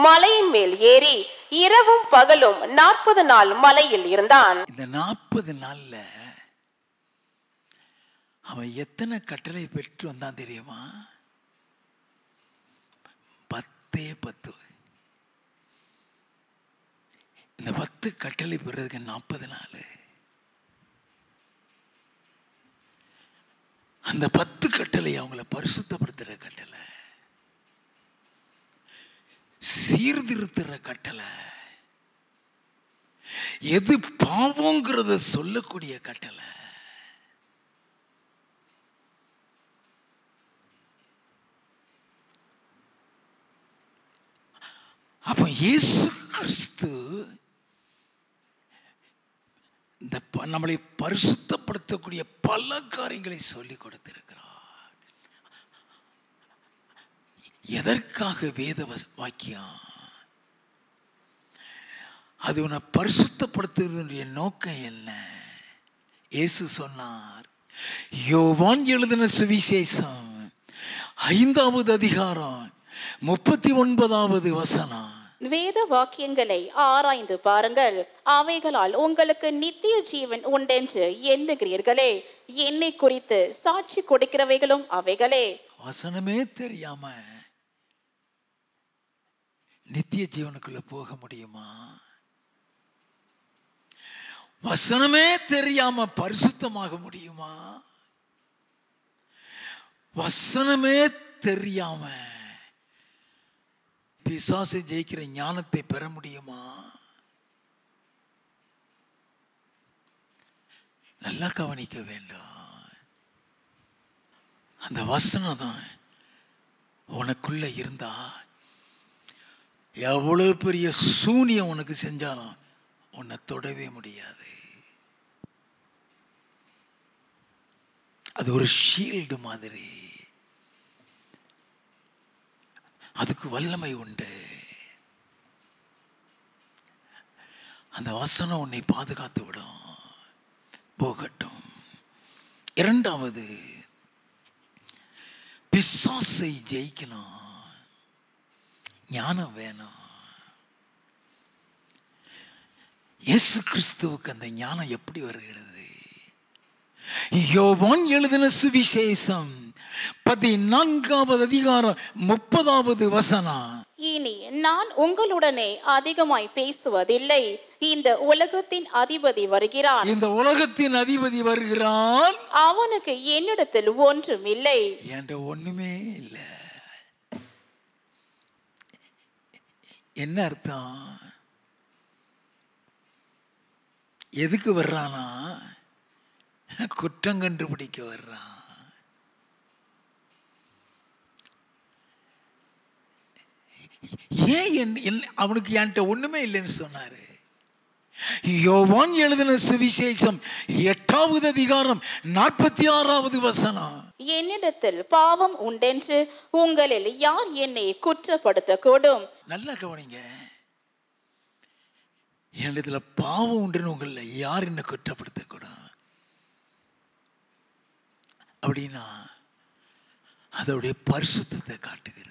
மலையின் மேல் ஏறி இரவும் பகலும் 40 நாள் மலையில் இருந்தான். இந்த 40 நாள்ல அவன் எத்தனை கட்டளை பெற்று வந்தான் தெரியுமா? 10. இந்த 10 கட்டளை பெறதுக்கு 40 நாள். அந்த 10 கட்டளை அவங்கள பரிசுத்தப்படுத்துற கட்டளை, சீர்திருத்துற கட்டளை, எது பாவங்கிறத சொல்லக்கூடிய கட்டளை. அப்ப இயேசு கிறிஸ்து இந்த நம்மளை பரிசுத்தப்படுத்தக்கூடிய பல காரியங்களை சொல்லி கொடுத்திருக்கிறார். எதற்காக வேத வாக்கியம்? அது உன்னை பரிசுத்தப்படுத்துவதனுடைய நோக்கம் என்ன? இயேசு சொன்னார், யோவான் எழுதின சுவிசேஷம் 5வது அதிகாரம் 39வது வசனம். வேத வாக்கியங்களை ஆராய்ந்து பாருங்கள், அவைகளால் உங்களுக்கு நித்திய ஜீவன் உண்டென்று எண்ணுகிறீர்களே, என்னை குறித்து சாட்சி கொடுக்கிறவைகளும் அவைகளே. வசனமே தெரியாம நித்திய ஜீவனுக்குள்ள போக முடியுமா? வசனமே தெரியாம பரிசுத்தமாக முடியுமா? வசனமே தெரியாம பிசாசை ஜெயிக்கிற ஞானத்தை பெற முடியுமா? நல்லா கவனிக்க வேண்டும். அந்த வசனம் தான் உனக்குள்ள இருந்தா எவ்வளவு பெரிய சூனியம் உனக்கு செஞ்சாலும் உன்னை தொடவே முடியாது. அது ஒரு ஷீல்டு மாதிரி. அதுக்கு வல்லமை உண்டு. அந்த வசனம் உன்னை பாதுகாத்து விடும். போகட்டும். இரண்டாவது, பிசாசை ஜெயிக்கணும், ஞானம் வேணும். இயேசு கிறிஸ்துவுக்கு அந்த ஞானம் எப்படி வருகிறது? யோவான் எழுதின சுவிசேஷம் 14வது அதிகாரம் 30வது வசனம். இனி நான் உங்களுடனே அதிகமாய் பேசுவதில்லை, இந்த உலகத்தின் அதிபதி வருகிறான். இந்த உலகத்தின் அதிபதி வருகிறான். அவனுக்கு என்னிடத்தில் ஒன்றுமில்லை. என்கிட்ட ஒண்ணுமே இல்லை. என்ன அர்த்தம்? எதுக்கு வர்றானா? குற்றம் கண்டுபிடிக்க வர்றான். ஏன் அவனுக்கு என்கிட்ட ஒண்ணுமே இல்லைன்னு சொன்னாரு? யோவான் எழுதின சுவிசேஷம் 8வது அதிகாரம் 46வது வசனம். என்னிடத்தில் பாவம் உண்டென்று உங்களில் யார் என்னை குற்றப்படுத்த கூடும்? நல்லா கவனிங்க. என்னிடத்துல பாவம் உண்டுன்னு உங்கள யார் என்ன குற்றப்படுத்த கூடும் அப்படின்னா அதோடைய பரிசுத்தத்தை காட்டுகிறது.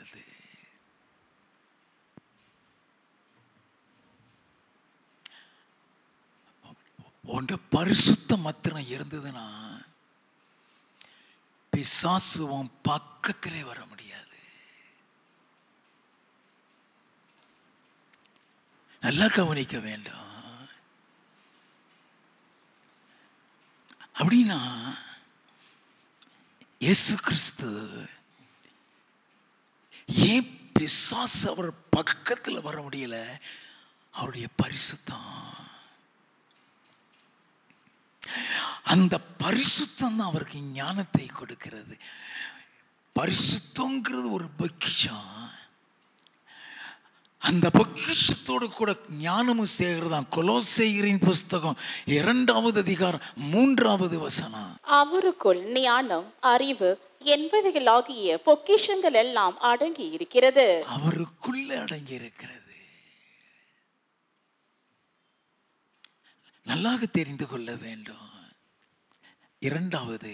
உண்ட பரிசுத்தம் மாத்திரம் இருந்ததுன்னா பிசாசு உன் பக்கத்திலே வர முடியாது. நல்லா கவனிக்க வேண்டும். அப்படின்னா இயேசு கிறிஸ்து ஏன் பிசாசு அவர் பக்கத்தில் வர முடியல? அவருடைய பரிசுத்தம். அந்த பரிசுத்தம் தான் அவருக்கு ஞானத்தை கொடுக்கிறது. பரிசுத்தங்கிறது ஒரு பொக்கிஷம். அந்த பொக்கிஷத்தோடு கூட ஞானமும் சேர்கிறதான். கொலோசையரின் புஸ்தகம் 2வது அதிகாரம் 3வது வசனம். அவருக்குள் ஞானம், அறிவு என்பவைகளாகிய பொக்கிஷங்கள் எல்லாம் அடங்கி இருக்கிறது. அவருக்குள்ள அடங்கி இருக்கிறது. நல்லாக தெரிந்து கொள்ள வேண்டும். இரண்டாவது,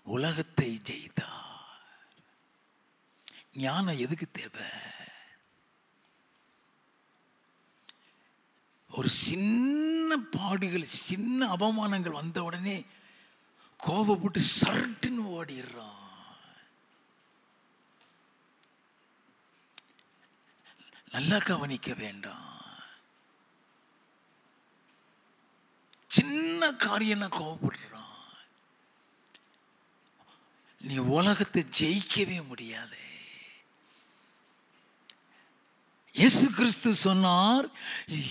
உலகத்தை ஜெயித்தார். ஞானம் எதுக்கு தேவை? ஒரு சின்ன பாடுகள், சின்ன அவமானங்கள் வந்த உடனே கோபப்பட்டு சர்ட்டுன்னு ஓடிடுறான். நல்லா கவனிக்க வேண்டும். சின்ன காரியம்னா கோபப்படுறான். நீ உலகத்தை ஜெயிக்கவே முடியாது. இயேசு கிறிஸ்து சொன்னார்,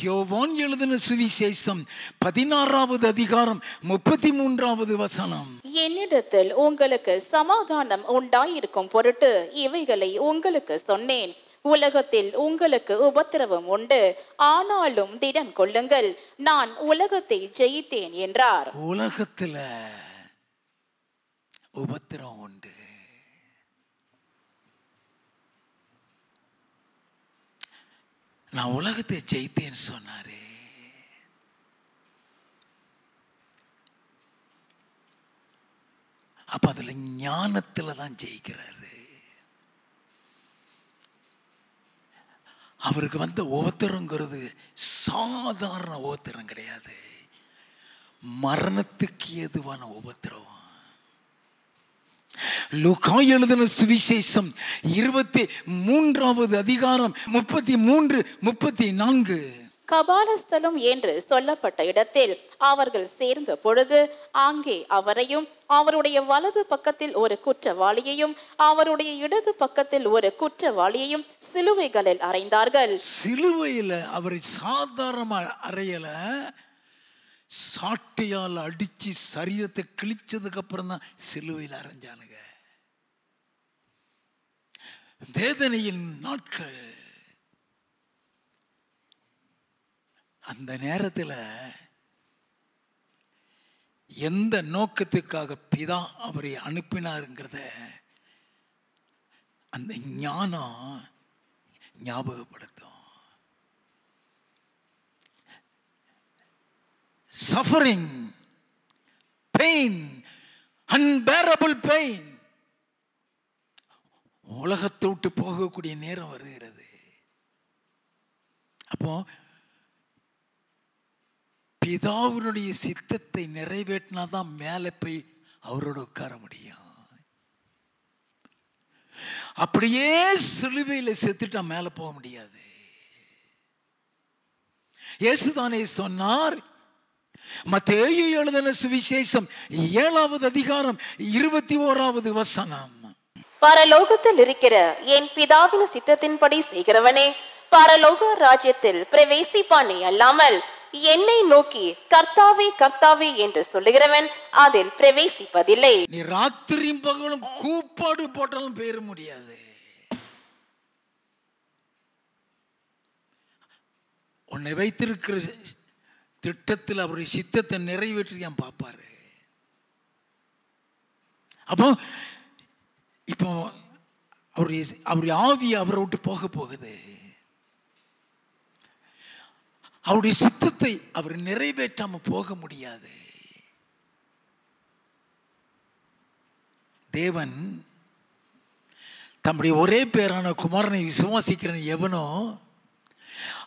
யோவான் எழுதின சுவிசேஷம் 16வது அதிகாரம் 33வது வசனம். என்னிடத்தில் உங்களுக்கு சமாதானம் உண்டாயிருக்கும் பொருட்டு இவைகளை உங்களுக்கு சொன்னேன். உலகத்தில் உங்களுக்கு உபத்திரவம் உண்டு, ஆனாலும் திடன் கொள்ளுங்கள், நான் உலகத்தை ஜெயித்தேன் என்றார். உலகத்துல உபத்திரம் உண்டு. நான் உலகத்தை ஜெயித்தேன்னு சொன்னாரு. அப்ப அதுல ஞானத்துல தான் ஜெயிக்கிறாரு. அவருக்கு வந்த உபத்திரங்கிறது சாதாரண உபத்திரம் கிடையாது. மரணத்துக்கு ஏதுவான உபத்திரம். லூக்கா எழுதின சுவிசேஷம் 23வது அதிகாரம் 33, 34. கபாலஸ்தலம் என்று சொல்லப்பட்ட இடத்தில் அவர்கள் சேர்ந்த பொழுது அங்கே அவரையும் அவருடைய வலது பக்கத்தில் ஒரு குற்றவாளியையும் அவருடைய இடது பக்கத்தில் ஒரு குற்றவாளியையும் சிலுவைகளில் அறைந்தார்கள். சிலுவையில அவரை சாதாரணமா அறையல, சாட்டையால் அடிச்சு சரீரத்தை கிழிச்சதுக்கு அப்புறம் தான் சிலுவையில் அரைஞ்சானுங்க. வேதனையின் நாட்கள். அந்த நேரத்தில் எந்த நோக்கத்துக்காக பிதா அவரை அனுப்பினாருங்கிறத அந்த ஞானம் ஞாபகப்படுத்தும். Suffering, pain, unbearable pain. உலகத்தை விட்டு போகக்கூடிய நேரம் வருகிறது. அப்போ பிதாவினுடைய சித்தத்தை நிறைவேற்றினாதான் மேலே போய் அவரோட உட்கார முடியும். அப்படியே சிலுவையில் செத்துட்டா மேலே போக முடியாது. இயேசுதானே சொன்னார், மத்தேயு எழுதின சுவிசேஷம் 7வது அதிகாரம் 21வது வசனம், பரலோகத்தில் இருக்கிற என் பிதாவின் சித்தத்தின்படி செய்கிறவனே பரலோக ராஜ்யத்தில் பிரவேசிப்பானே அல்லாமல் என்னை நோக்கி கர்த்தாவே கர்த்தாவே என்று சொல்லுகிறவன் அதில் பிரவேசிப்பதில்லை. நீ ராத்திரியும் பகலும் கூப்பாடு போட்டாலும் பேர முடியாது. உன்னை வைத்திருக்கிற திட்டத்தில் அவருடைய சித்தத்தை நிறைவேற்றியான் பார்ப்பாரு. அப்போ இப்போ அவருடைய ஆவி அவரை விட்டு போக போகுது. அவருடைய சித்தத்தை அவர் நிறைவேற்றாம போக முடியாது. தேவன் தம்முடைய ஒரே பேரான குமாரனை விசுவாசிக்கிற எவனோ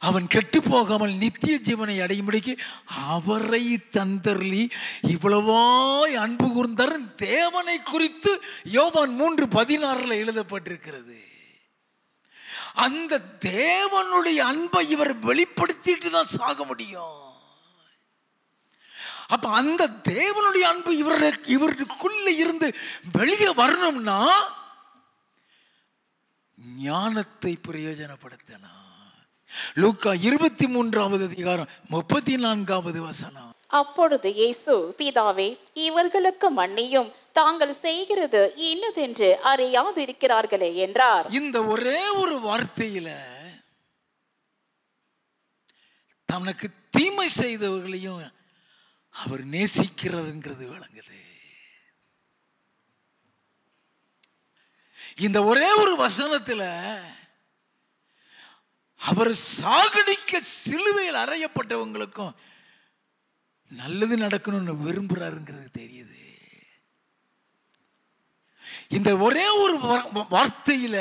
அவன் கெட்டு போகாமல் நித்திய ஜீவனை அடையும்படிக்கு அவரை தந்தருளி இவ்வளவாய் அன்பு கூர்ந்தார். தேவனை குறித்து யோவான் 3:16 எழுதப்பட்டிருக்கிறது. அந்த தேவனுடைய அன்பை இவர் வெளிப்படுத்திட்டு தான் சாக முடியும். அப்ப அந்த தேவனுடைய அன்பு இவருக்குள்ள இருந்து வெளியே வரணும்னா ஞானத்தை பிரயோஜனப்படுத்தணும். லூக்கா 23வது அதிகாரம் 34வது வசனம். அப்பொழுது இயேசு, பிதாவே இவர்களுக்கு மன்னியும், தாங்கள் செய்கிறது இன்னதென்று அறியாதிருக்கிறார்களே என்றார். இந்த ஒரே ஒரு வார்த்தையில தனக்கு தீமை செய்தவர்களையும் அவர் நேசிக்கிறதுங்கிறது விளங்குது. இந்த ஒரே ஒரு வசனத்துல அவர் சாகடிக்க சிலுவையில் அறையப்பட்டவங்களுக்கும் நல்லது நடக்கணும்னு விரும்புறாருங்கிறது தெரியுது. இந்த ஒரே ஒரு வார்த்தையில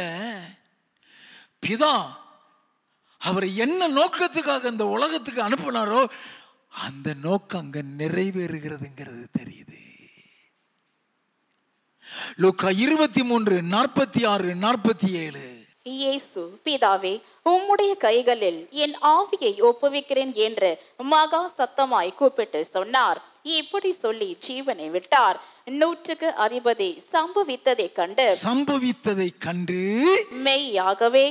பிதா அவரை என்ன நோக்கத்துக்காக இந்த உலகத்துக்கு அனுப்பினாரோ அந்த நோக்கம் அங்க நிறைவேறுகிறதுங்கிறது தெரியுது. லூக்கா 23:46-47. இயேசு, பிதாவே உம்முடைய கைகளில் என் ஆவியை ஒப்புவிக்கிறேன் என்று மகா சத்தமாய் கூப்பிட்டு சொன்னார். இப்படி சொல்லி ஜீவனை விட்டார். 100க்கு அதிபதி சம்பவித்ததை கண்டு மெய்யாகவே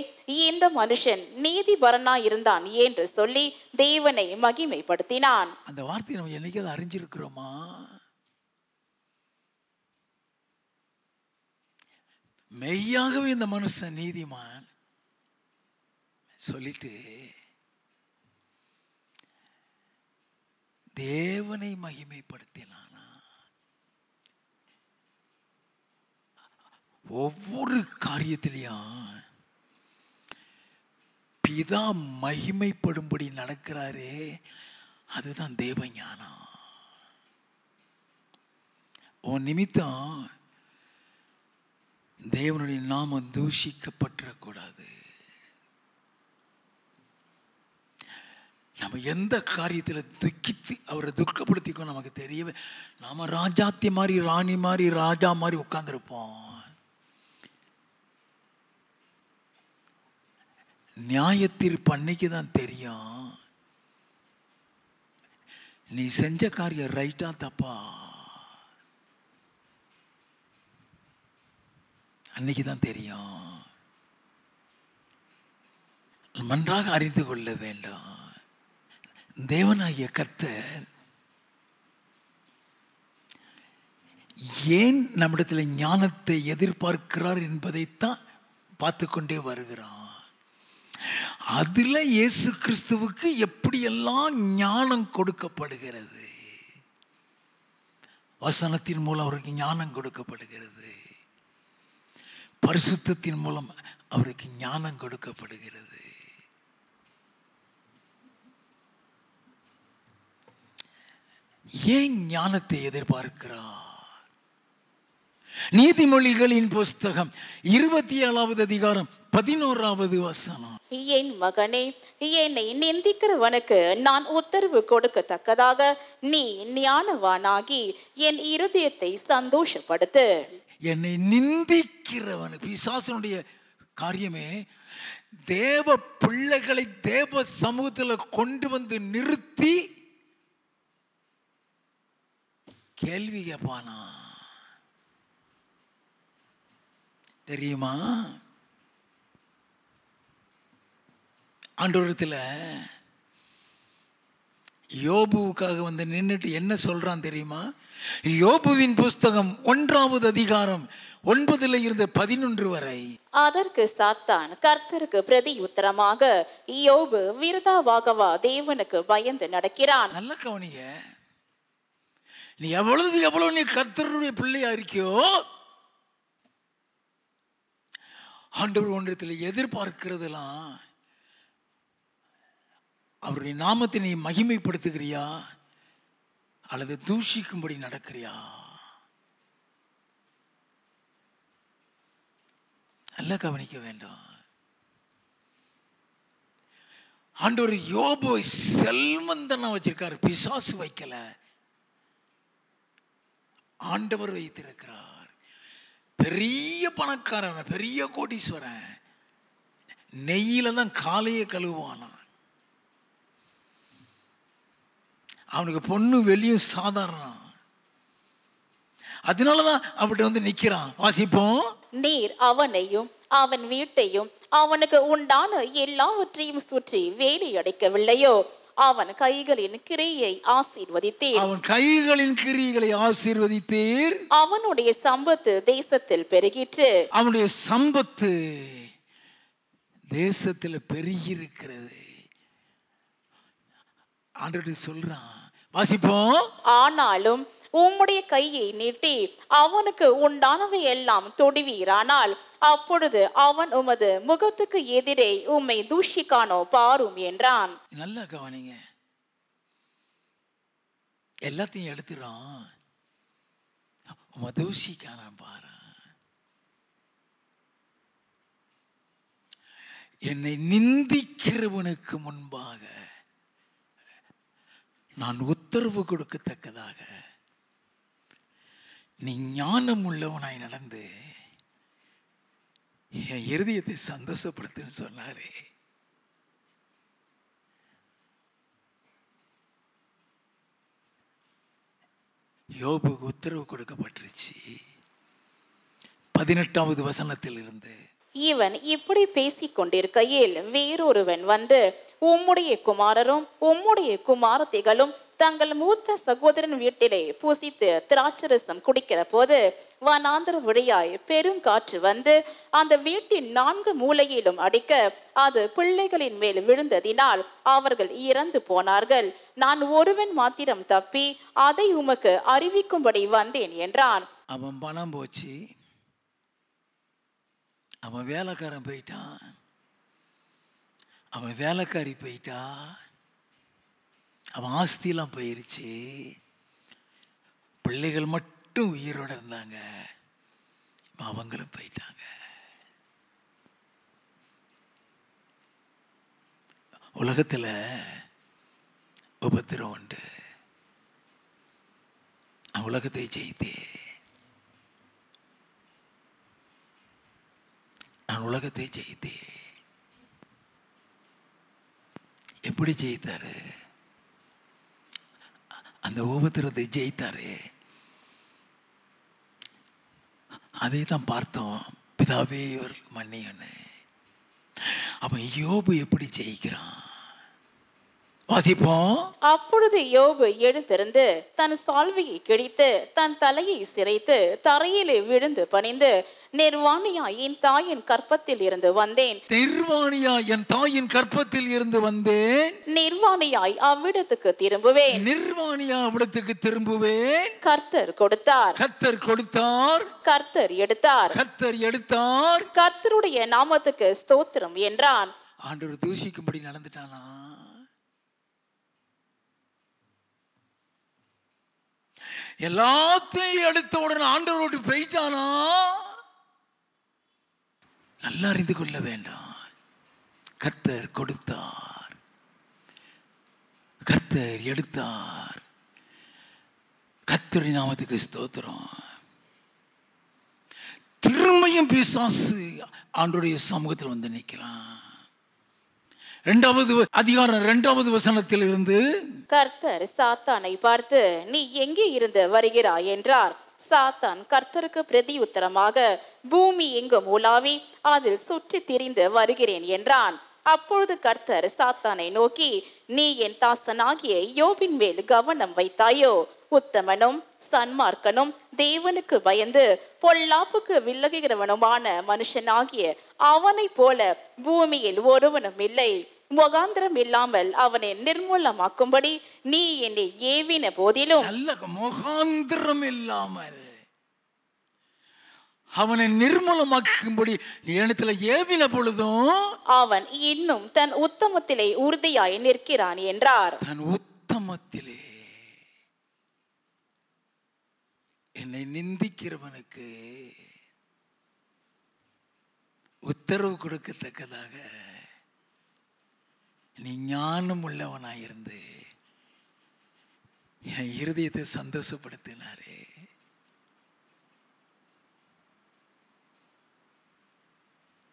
இந்த மனுஷன் நீதிபரனாய் இருந்தான் என்று சொல்லி தேவனை மகிமைப்படுத்தினான். அந்த வார்த்தையை நம்ம என்னைக்காவது அறிஞ்சிருக்கிறோமா? மெய்யாகவே இந்த மனுஷன் நீதிமான் சொல்லிட்டு தேவனை மகிமைப்படுத்தினானா? ஒவ்வொரு காரியத்திலையும் பிதா மகிமைப்படும்படி நடக்கிறாரே, அதுதான் தேவ ஞானம். உன் நிமித்தம் தேவனுடைய நாமம் தூஷிக்கப்பட்டுறக்கூடாது. நம்ம எந்த காரியத்தில் துக்கித்து அவரை துக்கப்படுத்திக்கோ நமக்கு தெரியவே. நாம ராஜாத்தி மாதிரி, ராணி மாதிரி, ராஜா மாதிரி உட்கார்ந்துருப்போம். நியாயத்தீர்ப்பு அன்னைக்கு தான் தெரியும் நீ செஞ்ச காரியம் ரைட்டா தப்பா. அன்னைக்கு தான் தெரியும். நன்றாக அறிந்து கொள்ள வேண்டும். தேவனாகிய கர்த்தர் ஏன் நம்மிடத்தில் ஞானத்தை எதிர்பார்க்கிறார் என்பதைத்தான் பார்த்து கொண்டே வருகிறான். அதுல இயேசு கிறிஸ்துவுக்கு எப்படியெல்லாம் ஞானம் கொடுக்கப்படுகிறது. வசனத்தின் மூலம் அவருக்கு ஞானம் கொடுக்கப்படுகிறது. பரிசுத்தத்தின் மூலம் அவருக்கு ஞானம் கொடுக்கப்படுகிறது. ஏன் ஞானத்தை எதிர்பார்க்கிறார்? நீதிமொழிகளின் புஸ்தகம் 27வது அதிகாரம் 11வது வசனம். என் மகனே, என்னை நிந்திக்கிறவனுக்கு நான் உத்தரவு கொடுக்கத்தக்கதாக நீ ஞானவானாகி என் இருதயத்தை சந்தோஷப்படுத்து. என்னை நிந்திக்கிறவன், பிசாசனுடைய காரியமே தேவ பிள்ளைகளை தேவ சமூகத்தில் கொண்டு வந்து நிறுத்தி கேள்வி கேட்பானா தெரியுமா? ஆண்டவரிடத்தில் யோபுவுக்காக வந்து நின்றுட்டு என்ன சொல்றான் தெரியுமா? யோபுவின் புஸ்தகம் 1வது அதிகாரம் 9 இருந்து 11 வரை. அதற்கு சாத்தான் கர்த்தருக்கு பிரதி உத்தரமாக, யோபு விருதாவாகவா தேவனுக்கு பயந்து நடக்கிறான். நல்ல கவனிங்க, நீ எவ்வளவு நீ கர்த்தருடைய பிள்ளையா இருக்கியோ, ஆண்டவர் ஒன்றத்தில் எதிர்பார்க்கிறதெல்லாம் அவருடைய நாமத்தை நீ மகிமைப்படுத்துகிறியா அல்லது தூஷிக்கும்படி நடக்கிறியா? நல்லா கவனிக்க வேண்டும். ஆண்டவர் யோபுவை செல்வந்தனா வச்சிருக்காரு, பிசாசு வைக்கல, ஆண்டவர் வைத்திருக்கிறார். பெரிய பணக்காரன், பெரிய கோடீஸ்வரன், நெய்யில தான் காலையை கழுவானான். அவனுக்கு பொண்ணு வெளியும் சாதாரணம், அதனாலதான் அவர்கிட்ட வந்து நிக்கிறான். வாசிப்போம். நீர் அவனையும் அவன் வீட்டையும் அவனுக்கு உண்டான எல்லாவற்றையும் சுற்றி வேலி அடைக்கவில்லையோ? அவன் கைகளின் கிரியை ஆசீர்வதித்தீர். அவன் கைகளின் கிரியைகளை ஆசீர்வதித்தீர். அவனுடைய சம்பத்து தேசத்தில் பெருகிற்று. அவனுடைய சம்பத்து தேசத்தில் பெருகி இருக்கிறது. ஆண்டவர் சொல்றான், வாசிப்போம். ஆனாலும் உம்முடைய கையை நீட்டி அவனுக்கு உண்டானவை எல்லாம் தொடுவீரானால் அப்பொழுது அவன் உமது முகத்துக்கு எதிரே உம்மை தூஷிக்கானோ பாரும் என்றான். நல்லா கவனிங்க, எல்லாத்தையும் எடுத்துறான், உம்மை தூஷிக்கான பாரு. என்னை நிந்திக்கிறவனுக்கு முன்பாக நான் உத்தரவு கொடுக்கத்தக்கதாக நீ ஞானம் உள்ளவனாய் நடந்து என் இருதயத்தை சந்தோஷப்படுத்துன்னு சொன்னாரே. யோபுக்கு உத்தரவு கொடுக்கப்பட்டுருச்சு. 18வது வசனத்தில் இருந்து, இவன் இப்படி பேசிக் கொண்டிருக்கையில் வேறொருவன் வந்து, உம்முடைய குமாரரும் உம்முடைய குமாரத்திகளும் தங்கள் மூத்த சகோதரன் வீட்டிலே பூசித்து திராட்சரசம் குடிக்கிற போது வனாந்தர வழியாய் பெருங்காற்று வந்து அந்த வீட்டின் 4 மூலையிலும் அடிக்க அது பிள்ளைகளின் மேல் விழுந்ததினால் அவர்கள் இறந்து போனார்கள். நான் ஒருவன் மாத்திரம் தப்பி அதை உமக்கு அறிவிக்கும்படி வந்தேன் என்றான். அவன் பணம் போச்சு, அவன் வேலைக்காரன் போயிட்டான், அவன் வேலைக்காரி போயிட்டா, அவன் ஆஸ்தியெல்லாம் போயிருச்சு, பிள்ளைகள் மட்டும் உயிரோடு இருந்தாங்க, அவங்களும் போயிட்டாங்க. உலகத்தில் உபத்திரம் உண்டு, உலகத்தை ஜெயித்தே, நான் உலகத்தை ஜெயித்தே. எப்படி ஜெயித்தாரு? அந்த உபத்திரத்தை ஜெயித்தாரு. அதை தான் பார்த்தோம், பிதாவே இவருக்கு மன்னியன்னு. அப்ப யோபு எப்படி ஜெயிக்கிறான்? வாசிப்போம். அப்பொழுது யோபு எழுந்திருந்து தன் சால்வையை கிழித்து தன் தலையை சிரைத்து தரையிலே விழுந்து பணிந்து, நிர்வாணியா என் தாயின் கற்பத்தில் இருந்து வந்தேன், நிர்வாணியா என் தாயின் கற்பத்தில் இருந்து வந்தேன், நிர்வாணியாய் அவ்விடத்துக்கு திரும்புவேன், நிர்வாணியா அவ்விடத்துக்கு திரும்புவேன். கர்த்தர் கொடுத்தார், கர்த்தர் கொடுத்தார், கர்த்தர் எடுத்தார், கர்த்தர் எடுத்தார், கர்த்தருடைய நாமத்துக்கு ஸ்தோத்திரம் என்றான். ஆண்டவர் தூஷிக்கும்படி நடந்துட்டானா? எல்லாத்தையும் எடுத்த உடனே ஆண்டவரோடு போயிட்டானா? நல்லா அறிந்து கொள்ள வேண்டாம். கர்த்தர் கொடுத்தார், கர்த்தர் எடுத்தார். கர்த்தருடைய நாமத்துக்கு ஸ்தோத்திரம். திரும்பியும் பிசாசு ஆண்டவருடைய சமூகத்தில் வந்து நிற்கிறான். 2வது அதிகாரம் 2வது வசனத்தில் இருந்து, கர்த்தர் சாத்தானை பார்த்து, நீ எங்கே இருந்து வருகிறாய் என்றார். சாத்தான் கர்த்தருக்கு பிரதி உத்தரமாக, பூமி எங்கும் உலாவி அதில் சுற்றி திரிந்து வருகிறேன் என்றான். அப்பொழுது கர்த்தர் சாத்தானை நோக்கி, நீ என் தாசனாகிய யோபின் மேல் கவனம் வைத்தாயோ? உத்தமனும் சன்மார்க்கனும் தேவனுக்கு பயந்து பொல்லாப்புக்கு விலகுகிறவனுமான மனுஷனாகிய அவனை போல பூமியில் ஒருவனும் இல்லை. முகாந்திரம் இல்லாமல் அவனை நிர்மூலமாக்கும்படி நீ என்னை ஏவின போதிலும், நல்ல முகாந்திரம் இல்லாமல் அவனை நிர்மூலமாக்கும்படி இடத்துல ஏவின பொழுதும் அவன் இன்னும் தன் உத்தமத்திலே உறுதியாய் நிற்கிறான் என்றார். தன் உத்தமத்திலே என்னை நிந்திக்கிறவனுக்கு உத்தரவு கொடுக்கத்தக்கதாக நீ ஞானம் உள்ளவனாயிருந்து என் இருதயத்தை சந்தோஷப்படுத்தினாரே.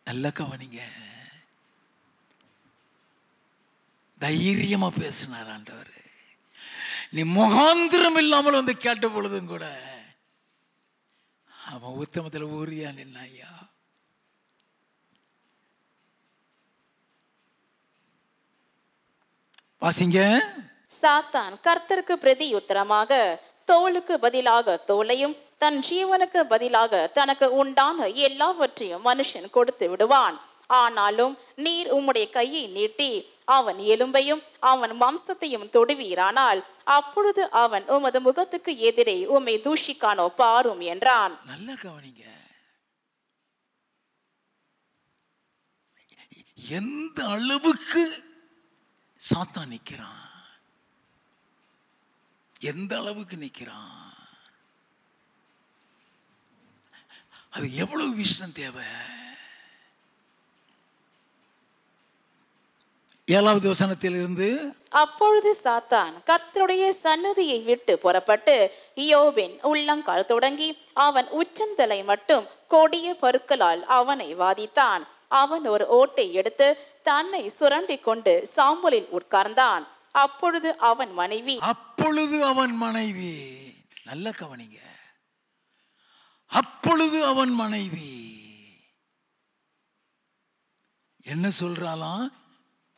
நல்ல கவனிங்க. தைரியமா பேசினார் ஆண்டவர். நீ முகாந்திரம் இல்லாமல் வந்து கேட்ட பொழுதும் கூட அவன் உத்தமத்தில் ஊரியா நின்னாயா. வாசிங்க. சாத்தான் கர்த்தருக்கு பிரதி உத்தரமாக, தோலுக்கு பதிலாக தோலையும் தன் ஜீவனுக்கு பதிலாக தனக்கு உண்டான எல்லாவற்றையும் மனுஷன் கொடுத்து விடுவான். ஆனாலும் நீர் உம்முடைய கையை நீட்டி அவன் எலும்பையும் அவன் மாம்சத்தையும் தொடுவீரானால் அப்பொழுது அவன் உமது முகத்துக்கு எதிரே உம்மை தூஷிக்கானோ பாரும் என்றான். நல்ல கவனிங்க. எந்த அளவுக்கு சாத்தான் நிற்கிறான், எந்த அளவுக்கு நிற்கிறான், அது எவ்வளவு விஷயம் தேவை. 7வது வசனத்தில் இருந்து, அப்பொழுது சாத்தான் கர்த்தருடைய சன்னதியை விட்டு புறப்பட்டு யோபின் உள்ளங்கால் தொடங்கி அவன் உச்சந்தலை மட்டும் கொடிய பருக்களால் அவனை வாதித்தான். அவன் ஒரு ஓட்டை எடுத்து தன்னை சுரண்டி கொண்டு சாம்பலில் உட்கார்ந்தான். அப்பொழுது அவன் மனைவி நல்ல கவனிங்க, அப்பொழுது அவன் மனைவி என்ன சொல்றாளாம்?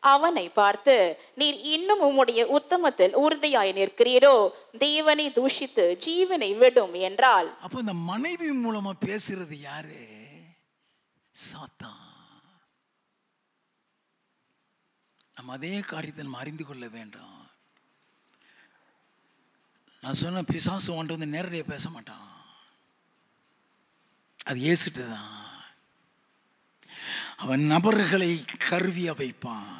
அவனை பார்த்து, நீர் இன்னும் உம்முடைய உத்தமத்தில் உறுதியாய் நிற்கிறீரோ? தேவனை தூஷித்து ஜீவனை விடும் என்றாள். அப்ப இந்த மனைவி மூலமா பேசுறது யாரு? சாத்தான். நம்ம அதே காரியத்தை நம்ம அறிந்து கொள்ள வேண்டாம். நான் சொன்ன பிசாசு ஒன்று வந்து நேரடியாக பேச மாட்டான், அது ஏசிட்டு தான். அவன் நபர்களை கருவியா வைப்பான்.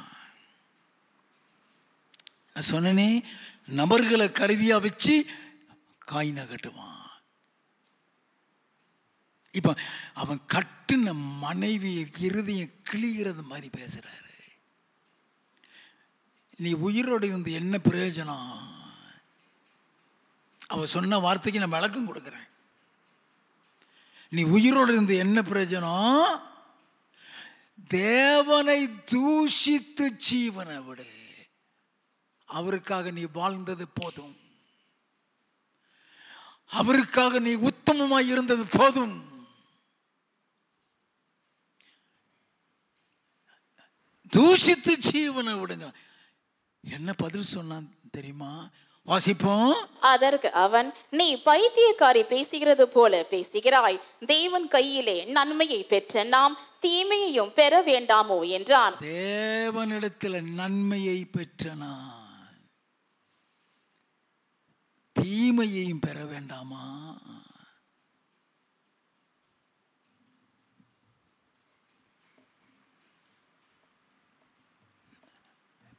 நான் சொன்னனே, நபர்களை கருவியா வச்சு காய் நகட்டுவான். இப்ப அவன் கட்டுன மனைவியை இருதயம் கிளிகிறது மாதிரி பேசுறாரு. நீ உயிரோடு இருந்து என்ன பிரயோஜனம்? அவ சொன்ன வார்த்தைக்கு நான் விளக்கம் கொடுக்கிறேன். நீ உயிரோடு இருந்து என்ன பிரயோஜனம்? தேவனை தூஷித்து ஜீவனை விடு. அவருக்காக நீ வாழ்ந்தது போதும், அவருக்காக நீ உத்தமமாய் இருந்தது போதும். தூஷித்து ஜீவனை விடுங்க. என்ன பதில் சொன்னான் தெரியுமா? வாசிப்போம். அதற்கு அவன், நீ பைத்தியக்காரி பேசுகிறது போல பேசுகிறாய். தேவன் கையிலே நன்மையை பெற்ற நாம் தீமையையும் பெற வேண்டாமோ என்றான். தேவனிடத்தில் நன்மையை பெற்ற நான் தீமையையும் பெற வேண்டாமா?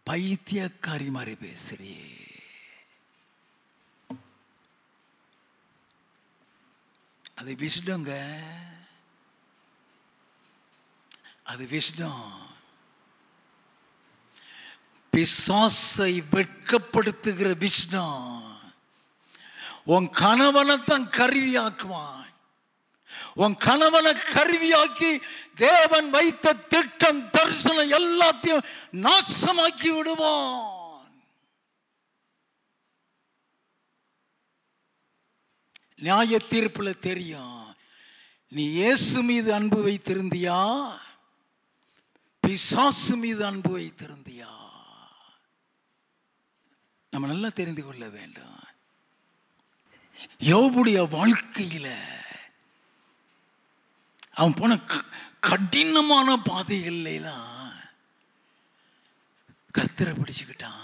பைத்தியக்காரி மாதிரி பேசுறியே. அது விஸ்டங்க, அது விஸ்டம். பிசாசை வெட்கப்படுத்துகிற விஸ்டம். உன் கணவனைத்தான் கருவியாக்குவான். உன் கணவனை கருவியாக்கி தேவன் வைத்த திட்டம், தரிசனம் எல்லாத்தையும் நாசமாக்கி விடுவான். நியாய தீர்ப்புல தெரியும். நீ இயேசு மீது அன்பு வைத்திருந்தியா, பிசாசு மீது அன்பு வைத்திருந்தியா? நம்ம நல்லா தெரிந்து கொள்ள வேண்டும். யோபுடைய வாழ்க்கையில அவன் போன கடினமான பாதைகள்ல எல்லாம் கர்த்தரை பிடிச்சுக்கிட்டான்.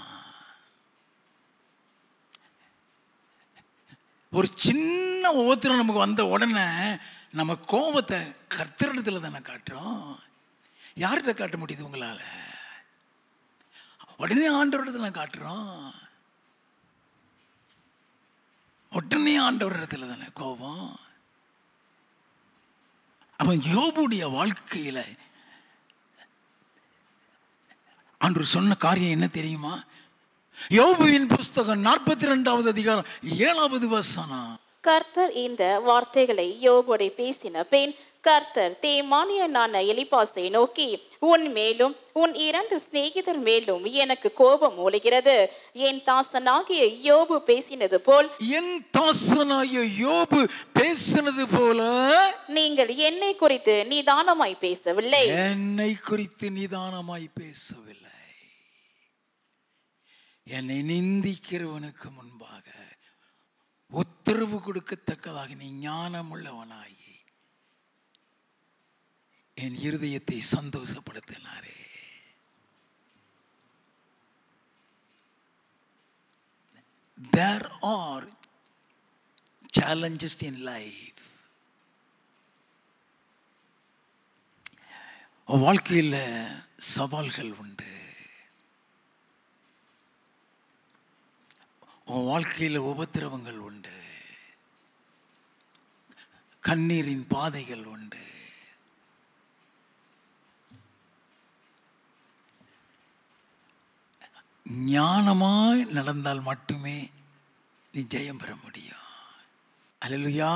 ஒரு சின்ன உபத்திரம் நமக்கு வந்த உடனே நம்ம கோபத்தை கர்த்தரிடத்துல தானே காட்டுறோம். யார்கிட்ட காட்ட முடியுது உங்களால? உடனே ஆண்டவரிடத்துல காட்டுறோம். உடனே ஆண்டவரிடத்துல தானே கோபம். அவன் யோபுடைய வாழ்க்கையில ஆண்டவர் சொன்ன காரியம் என்ன தெரியுமா? யோபுவின் புஸ்தகம் 42வது அதிகாரம் 7வது வசனம். கர்த்தர் இந்த வார்த்தைகளை யோபோடு பேசின பின் கர்த்தர் தேமானியனான எலிபாசை நோக்கி, உன் மேலும் உன் 2 சிநேகிதர் மேலும் எனக்கு கோபம் மூளுகிறது. என் தாசனாகிய யோபு பேசினது போல், என் தாசனாகிய யோபு பேசினது போல நீங்கள் என்னை குறித்து நிதானமாய் பேசவில்லை. என்னை குறித்து நிதானமாய் பேசவில்லை. என்னை நிந்திக்கிறவனுக்கு முன்பாக உத்தரவு கொடுக்கத்தக்கதாக நீ ஞானமுள்ளவனாகி என் இருதயத்தை சந்தோஷப்படுத்தினாரே. There are challenges in life. வாழ்க்கையில் சவால்கள் உண்டு. உன் வாழ்க்கையில் உபத்திரவங்கள் உண்டு. கண்ணீரின் பாதைகள் உண்டு. ஞானமாய் நடந்தால் மட்டுமே நீ ஜெயம் பெற முடியும். அல்லேலூயா.